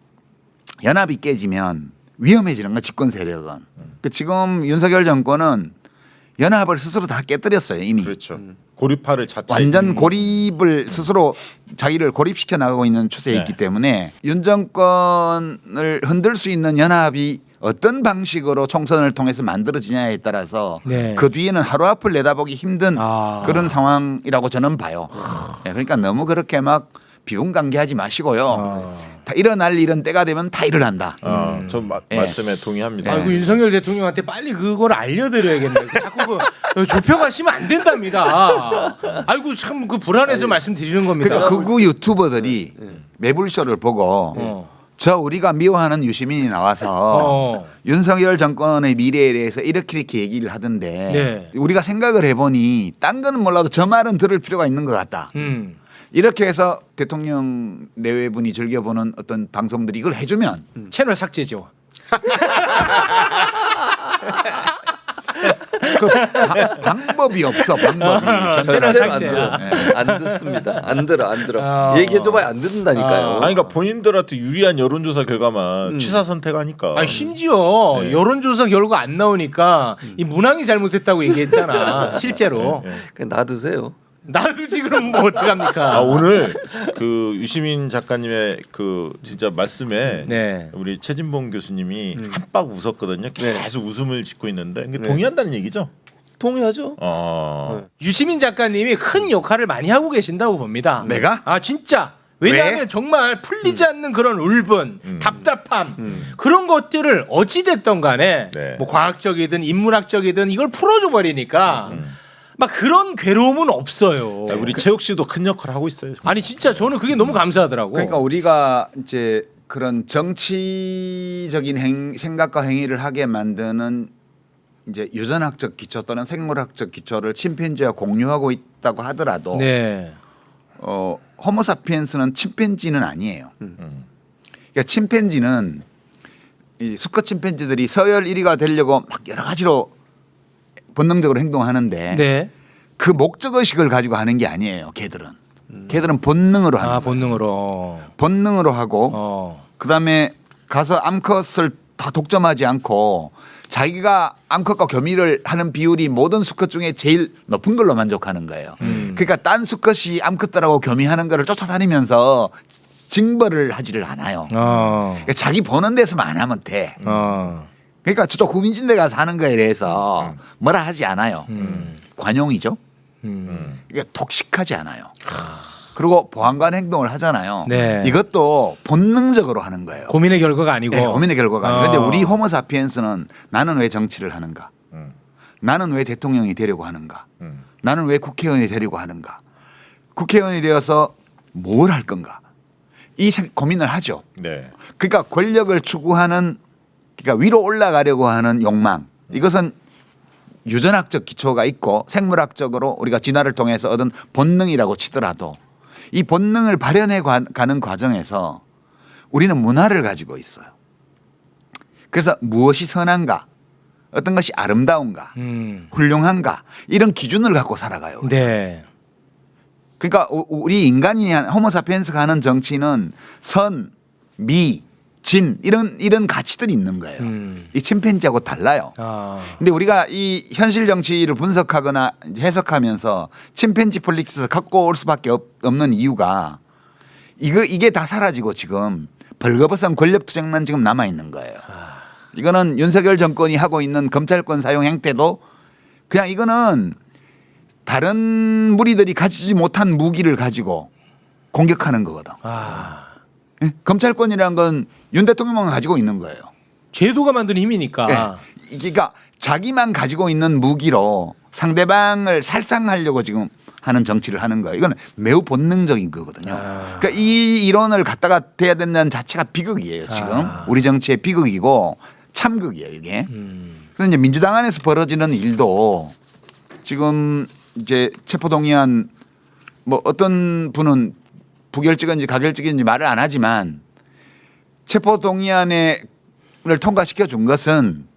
위험해지는 거 집권 세력은. 그 지금 윤석열 정권은 연합을 스스로 다 깨뜨렸어요 이미. 그렇죠. 고립화를 자체 완전 고립을 스스로 자기를 고립시켜 나가고 있는 추세에 네. 있기 때문에 윤 정권을 흔들 수 있는 연합이 어떤 방식으로 총선을 통해서 만들어지냐에 따라서 네. 그 뒤에는 하루 앞을 내다보기 힘든 아. 그런 상황이라고 저는 봐요. 네, 그러니까 너무 그렇게 막 비운관계하지 마시고요. 다 일어날 일은 때가 되면 다 일어난다. 저 예. 말씀에 동의합니다. 아이고 윤석열 대통령한테 빨리 그걸 알려드려야겠네요. 자꾸 좁혀가시면 안 된답니다. 아이고 참 그 불안해서 말씀드리는 겁니다. 그러니까 극우 유튜버들이 매불쇼를 보고 저 우리가 미워하는 유시민이 나와서 윤석열 정권의 미래에 대해서 이렇게 얘기를 하던데 네. 우리가 생각을 해보니 딴 거는 몰라도 저 말은 들을 필요가 있는 것 같다. 이렇게 해서 대통령 내외분이 즐겨보는 어떤 방송들이 이걸 해주면 채널 삭제죠. 방법이 없어. 방법이. 채널 절대로 안 삭제야. 들어. 네. 안 듣습니다. 안 들어. 얘기해줘봐야 안 듣는다니까요. 아니 그러니까 본인들한테 유리한 여론조사 결과만 취사 선택하니까. 아니 심지어 네. 여론조사 결과 안 나오니까 이 문항이 잘못했다고 얘기했잖아. 실제로. 그냥 놔두세요. 놔두지 그럼 뭐 어떡합니까? 오늘 그 유시민 작가님의 그 진짜 말씀에 네. 우리 최진봉 교수님이 한박 웃었거든요. 계속 웃음을 짓고 있는데 이게 동의한다는 얘기죠? 동의하죠. 유시민 작가님이 큰 역할을 많이 하고 계신다고 봅니다. 내가? 아 진짜. 왜냐하면 왜? 정말 풀리지 않는 그런 울분, 답답함 그런 것들을 어찌됐던 간에 네. 뭐 과학적이든 인문학적이든 이걸 풀어줘 버리니까 막 그런 괴로움은 없어요. 우리 최욱 씨도 큰 역할을 하고 있어요. 정말. 아니 진짜 저는 그게 너무 감사하더라고. 그러니까 우리가 이제 그런 정치적인 생각과 행위를 하게 만드는 이제 유전학적 기초 또는 생물학적 기초를 침팬지와 공유하고 있다고 하더라도 네. 호모사피엔스는 침팬지는 아니에요. 그러니까 침팬지는 이 수컷 침팬지들이 서열 1위가 되려고 막 여러 가지로 본능적으로 행동하는데 네. 그 목적 의식을 가지고 하는 게 아니에요. 걔들은 걔들은 본능으로 하는 아 거예요. 본능으로. 본능으로 하고 그다음에 가서 암컷을 다 독점하지 않고 자기가 암컷과 교미를 하는 비율이 모든 수컷 중에 제일 높은 걸로 만족하는 거예요. 그러니까 딴 수컷이 암컷들하고 교미하는 거를 쫓아다니면서 징벌을 하지를 않아요. 그러니까 자기 보는 데서만 안 하면 돼. 그러니까 저쪽 후민진대 가서 하는 거에 대해서 뭐라 하지 않아요. 관용이죠. 그러니까 독식하지 않아요. 그리고 보안관 행동을 하잖아요. 네. 이것도 본능적으로 하는 거예요. 고민의 결과가 아니고. 네, 고민의 결과가 아니에요. 근데 우리 호모사피엔스는 나는 왜 정치를 하는가? 나는 왜 대통령이 되려고 하는가? 나는 왜 국회의원이 되려고 하는가? 국회의원이 되어서 뭘 할 건가? 이 고민을 하죠. 네. 그러니까 권력을 추구하는 그러니까 위로 올라가려고 하는 욕망. 이것은 유전학적 기초가 있고 생물학적으로 우리가 진화를 통해서 얻은 본능이라고 치더라도 이 본능을 발현해 가는 과정에서 우리는 문화를 가지고 있어요. 그래서 무엇이 선한가, 어떤 것이 아름다운가, 훌륭한가 이런 기준을 갖고 살아가요. 네. 그러니까 우리 인간이 호모사피엔스가 하는 정치는 선, 미, 진 이런 가치들이 있는 거예요. 이 침팬지하고 달라요. 근데 우리가 이 현실 정치를 분석하거나 해석하면서 침팬지 폴리틱스 갖고 올 수밖에 없는 이유가 이게 다 사라지고 지금 벌거벗은 권력 투쟁만 지금 남아 있는 거예요. 이거는 윤석열 정권이 하고 있는 검찰권 사용 행태도 그냥 이거는 다른 무리들이 가지지 못한 무기를 가지고 공격하는 거거든. 예? 검찰권이라는 건 윤 대통령만 가지고 있는 거예요. 제도가 만든 힘이니까. 예. 그러니까 자기만 가지고 있는 무기로 상대방을 살상하려고 지금 하는 정치를 하는 거예요. 이건 매우 본능적인 거거든요. 그러니까 이 이론을 갖다가 대야 된다는 자체가 비극이에요. 지금 우리 정치의 비극이고 참극이에요. 이게. 그런데 이제 민주당 안에서 벌어지는 일도 지금 이제 체포동의안 뭐 어떤 분은 부결직인지 가결직인지 말을 안 하지만 체포동의안을 통과시켜 준 것은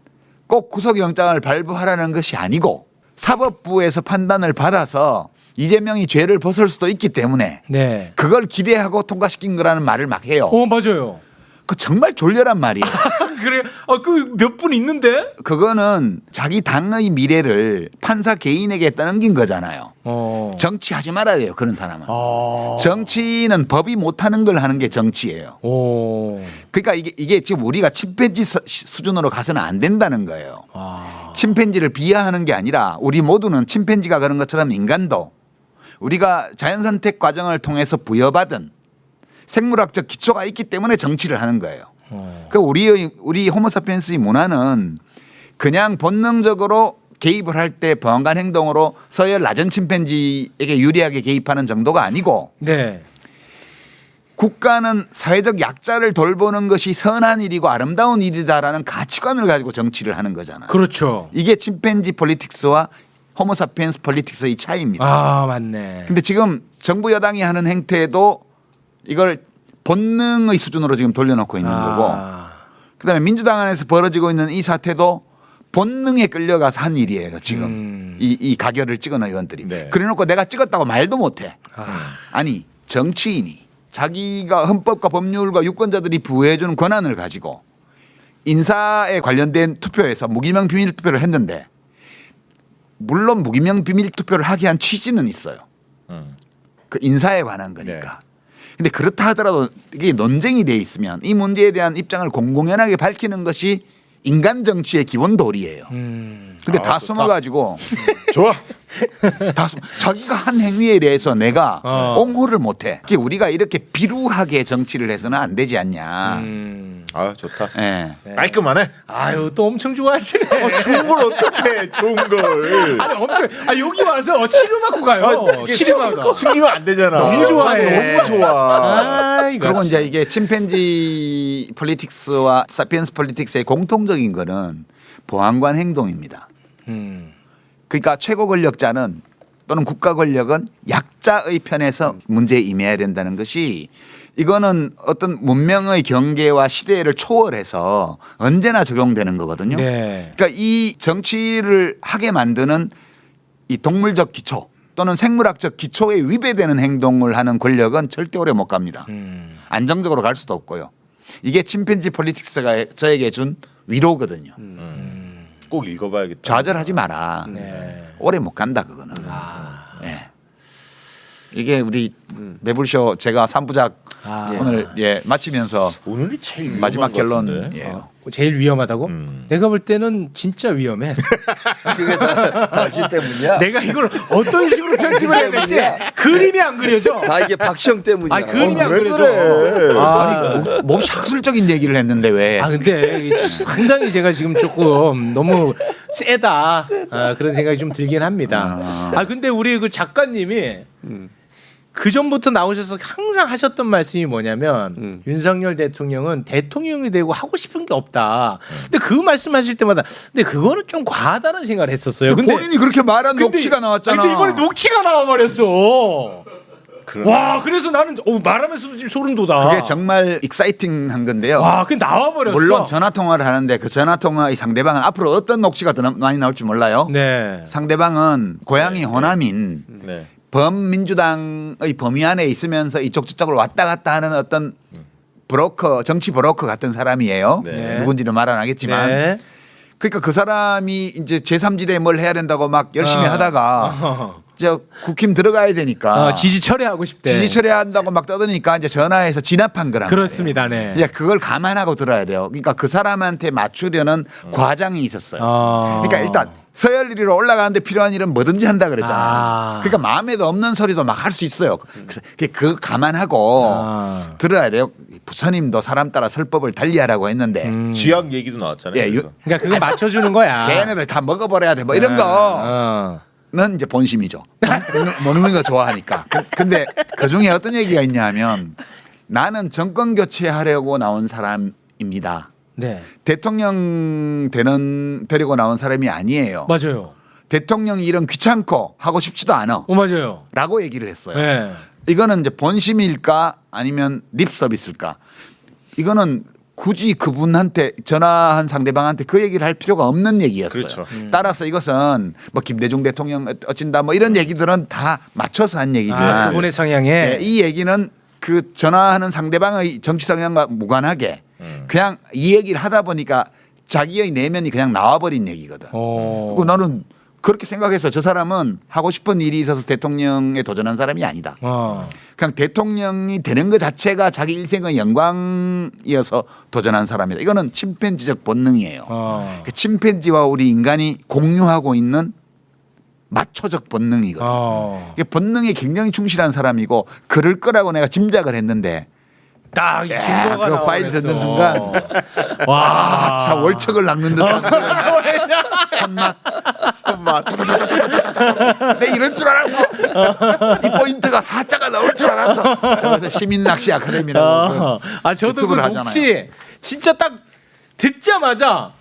꼭 구속영장을 발부하라는 것이 아니고 사법부에서 판단을 받아서 이재명이 죄를 벗을 수도 있기 때문에 네. 그걸 기대하고 통과시킨 거라는 말을 막 해요. 맞아요. 그 정말 졸렬한 말이에요. 그래. 그 몇 분 있는데? 그거는 자기 당의 미래를 판사 개인에게 떠넘긴 거잖아요. 정치하지 말아야 돼요. 그런 사람은. 정치는 법이 못하는 걸 하는 게 정치예요. 그러니까 이게 지금 우리가 침팬지 수준으로 가서는 안 된다는 거예요. 침팬지를 비하하는 게 아니라 우리 모두는 침팬지가 그런 것처럼 인간도 우리가 자연선택 과정을 통해서 부여받은 생물학적 기초가 있기 때문에 정치를 하는 거예요. 그 우리 호모사피엔스의 문화는 그냥 본능적으로 개입을 할 때 보안관 행동으로 서열 낮은 침팬지에게 유리하게 개입하는 정도가 아니고 네. 국가는 사회적 약자를 돌보는 것이 선한 일이고 아름다운 일이다라는 가치관을 가지고 정치를 하는 거잖아요. 그렇죠. 이게 침팬지 폴리틱스와 호모사피엔스 폴리틱스의 차이입니다. 맞네. 근데 지금 정부 여당이 하는 행태도 이걸 본능의 수준으로 지금 돌려놓고 있는 거고 그다음에 민주당 안에서 벌어지고 있는 이 사태도 본능에 끌려가서 한 일이에요. 지금 이 가결을 찍은 의원들이. 네. 그래놓고 내가 찍었다고 말도 못해. 아니 정치인이 자기가 헌법과 법률과 유권자들이 부여해주는 권한을 가지고 인사에 관련된 투표에서 무기명 비밀 투표를 했는데 물론 무기명 비밀 투표를 하게 한 취지는 있어요. 그 인사에 관한 거니까. 네. 근데 그렇다 하더라도 이게 논쟁이 돼 있으면 이 문제에 대한 입장을 공공연하게 밝히는 것이 인간 정치의 기본 도리예요. 근데 다 숨어가지고 좋아. 자기가 한 행위에 대해서 내가 옹호를 못해. 우리가 이렇게 비루하게 정치를 해서는 안 되지 않냐. 좋다. 예. 깔끔하네. 또 엄청 좋아하시네. 좋은 걸 어떻게 좋은 걸. 아니 엄청. 여기 와서 치료받고 가요. 치료받고. 숨기면 안 되잖아. 너무 좋아해. 난 너무 좋아. 그리고 이제 이게 침팬지 폴리틱스와 사피엔스 폴리틱스의 공통적인 거는 보안관 행동입니다. 그러니까 최고 권력자는 또는 국가 권력은 약자의 편에서 문제에 임해야 된다는 것이 이거는 어떤 문명의 경계와 시대를 초월해서 언제나 적용되는 거거든요. 네. 그러니까 이 정치를 하게 만드는 이 동물적 기초 또는 생물학적 기초에 위배되는 행동을 하는 권력은 절대 오래 못 갑니다. 안정적으로 갈 수도 없고요. 이게 침팬지 폴리틱스가 저에게 준 위로거든요. 꼭 읽어봐야겠다. 좌절하지 마라. 네. 오래 못 간다 그거는. 아. 예. 이게 우리 매불쇼 제가 3부작 오늘 마치면서 오늘이 제일 위험한 마지막 것 결론 같은데. 예. 제일 위험하다고? 내가 볼 때는 진짜 위험해. 그게 다 당신 때문이야. 내가 이걸 어떤 식으로 편집을 해야 될지 그림이 안 그려져. 다 이게 박시영 때문이야. 아니 그림이 안 왜 그려져. 그래? 아, 뭐 학술적인 얘기를 했는데 왜? 아 근데 이게 상당히 제가 지금 조금 너무 세다 그런 생각이 좀 들긴 합니다. 아 근데 우리 그 작가님이 그 전부터 나오셔서 항상 하셨던 말씀이 뭐냐면 윤석열 대통령은 대통령이 되고 하고 싶은 게 없다. 근데 그 말씀하실 때마다 근데 그거는 좀 과하다는 생각을 했었어요. 근데 본인이 그렇게 말한 녹취가 나왔잖아. 근데 이번에 녹취가 나와버렸어. 그러네. 와 그래서 나는 말하면서도 지금 소름 돋아. 그게 정말 익사이팅한 건데요. 와 그게 나와버렸어. 물론 전화 통화를 하는데 그 전화 통화의 상대방은 앞으로 어떤 녹취가 더 많이 나올지 몰라요. 네. 상대방은 고향이 호남인 네. 범민주당의 범위 안에 있으면서 이쪽 저쪽을 왔다 갔다 하는 어떤 브로커, 정치 브로커 같은 사람이에요. 네. 누군지는 말 안 하겠지만. 네. 그러니까 그 사람이 이제 제3지대에 뭘 해야 된다고 막 열심히 하다가 저 국힘 들어가야 되니까 지지 철회하고 싶대. 지지 처리한다고 막 떠드니까 이제 전화해서 진압한 거란 그렇습니다. 네. 말이에요. 이제 그걸 감안하고 들어야 돼요. 그러니까 그 사람한테 맞추려는 과장이 있었어요. 그러니까 일단 서열 1위로 올라가는데 필요한 일은 뭐든지 한다 그랬잖아요. 그러니까 마음에도 없는 소리도 막 할 수 있어요. 그래서 그거 감안하고 들어야 돼요. 부처님도 사람 따라 설법을 달리하라고 했는데 쥐약 얘기도 나왔잖아요. 예, 그래서. 그러니까 그거 맞춰주는 거야. 걔네들 다 먹어버려야 돼. 뭐 이런 거는 이제 본심이죠. 먹는 거 좋아하니까. 근데 그 중에 어떤 얘기가 있냐면 나는 정권 교체하려고 나온 사람입니다. 네. 대통령 되려고 나온 사람이 아니에요. 맞아요. 대통령 일은 귀찮고 하고 싶지도 않아. 맞아요. 라고 얘기를 했어요. 네. 이거는 이제 본심일까 아니면 립 서비스일까? 이거는 굳이 그분한테 전화한 상대방한테 그 얘기를 할 필요가 없는 얘기였어요. 그렇죠. 따라서 이것은 뭐 김대중 대통령 어쩐다 뭐 이런 얘기들은 다 맞춰서 한 얘기지만 그분의 성향에 네, 이 얘기는 그 전화하는 상대방의 정치 성향과 무관하게 그냥 이 얘기를 하다 보니까 자기의 내면이 그냥 나와버린 얘기거든. 그리고 나는 그렇게 생각해서 저 사람은 하고 싶은 일이 있어서 대통령에 도전한 사람이 아니다. 그냥 대통령이 되는 것 자체가 자기 일생의 영광이어서 도전한 사람이다. 이거는 침팬지적 본능이에요. 그 침팬지와 우리 인간이 공유하고 있는 마초적 본능이거든. 이게 본능에 굉장히 충실한 사람이고 그럴 거라고 내가 짐작을 했는데 딱 증거가 그 파일 듣는 순간 와, 참 월척을 낚는 듯한 손맛. 내 이럴 줄 알았어. 이 포인트가 사자가 나올 줄 알았어. 그래서 시민 낚시 아카데미라고 저도 그 유튜브를 녹취 진짜 딱 듣자마자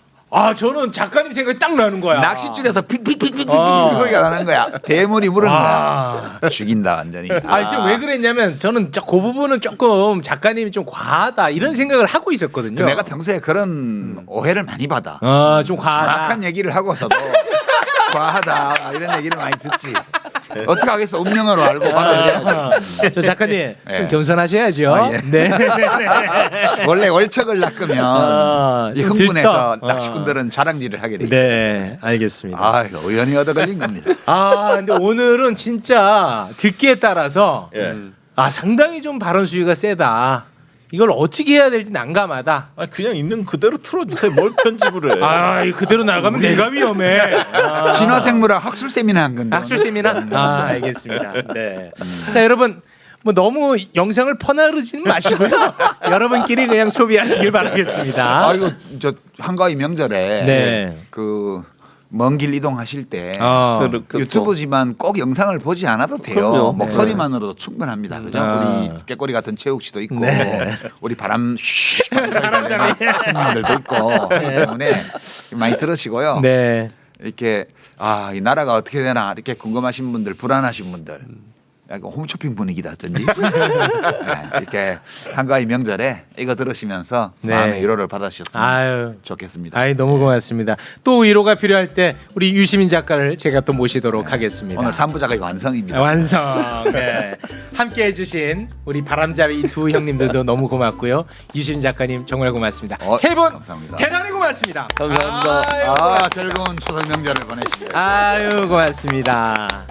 저는 작가님 생각이 딱 나는 거야. 낚싯줄에서 픽픽픽픽픽 소리가 나는 거야. 대물이 물은 거야. 죽인다 완전히. 지금 왜 그랬냐면 저는 그 부분은 조금 작가님이 좀 과하다 이런 생각을 하고 있었거든요. 내가 평소에 그런 오해를 많이 받아. 좀 과하다. 정확한 얘기를 하고서도 과하다 이런 얘기를 많이 듣지. 어떻게 하겠어? 운명으로 알고 받아들여야지. 저 작가님 좀 예. 겸손하셔야죠. 네. 원래 월척을 낚으면 이 좀 흥분해서 들떠. 낚시꾼들은 자랑질을 하게 돼요. 네, 알겠습니다. 이거 우연히 얻어 걸린 겁니다. 근데 오늘은 진짜 듣기에 따라서 예. 상당히 좀 발언 수위가 세다. 이걸 어떻게 해야 될지 난감하다. 그냥 있는 그대로 틀어주세요. 뭘 편집을 해? 이 그대로 나가면 내가 위험해. 진화생물학 학술 세미나 한 건데. 학술 세미나? 알겠습니다. 네. 자, 여러분. 뭐 너무 영상을 퍼나르지는 마시고요. 여러분끼리 그냥 소비하시길 바라겠습니다. 이거 저 한가위 명절에 네. 그 먼 길 이동하실 때 그 유튜브지만 꼭 영상을 보지 않아도 돼요. 그럼요. 목소리만으로도 충분합니다. 그죠? 우리 깨꼬리 같은 최욱 씨도 있고 우리 바람잡이 분들도 있고 그렇기 때문에 많이 들으시고요. 네. 이렇게 이 나라가 어떻게 되나 이렇게 궁금하신 분들, 불안하신 분들, 약간 홈쇼핑 분위기다 어쩐지 네, 이렇게 한가위 명절에 이거 들으시면서 네. 마음의 위로를 받으셨으면 아유. 좋겠습니다. 아이 너무 고맙습니다. 또 위로가 필요할 때 우리 유시민 작가를 제가 또 모시도록 하겠습니다. 오늘 3부작이 완성입니다. 완성. 네. 함께 해주신 우리 바람잡이 두 형님들도 너무 고맙고요. 유시민 작가님 정말 고맙습니다. 세 분 감사합니다. 대단히 고맙습니다. 감사합니다. 아유, 즐거운 추석 명절을 보내시길. 아유 고맙습니다.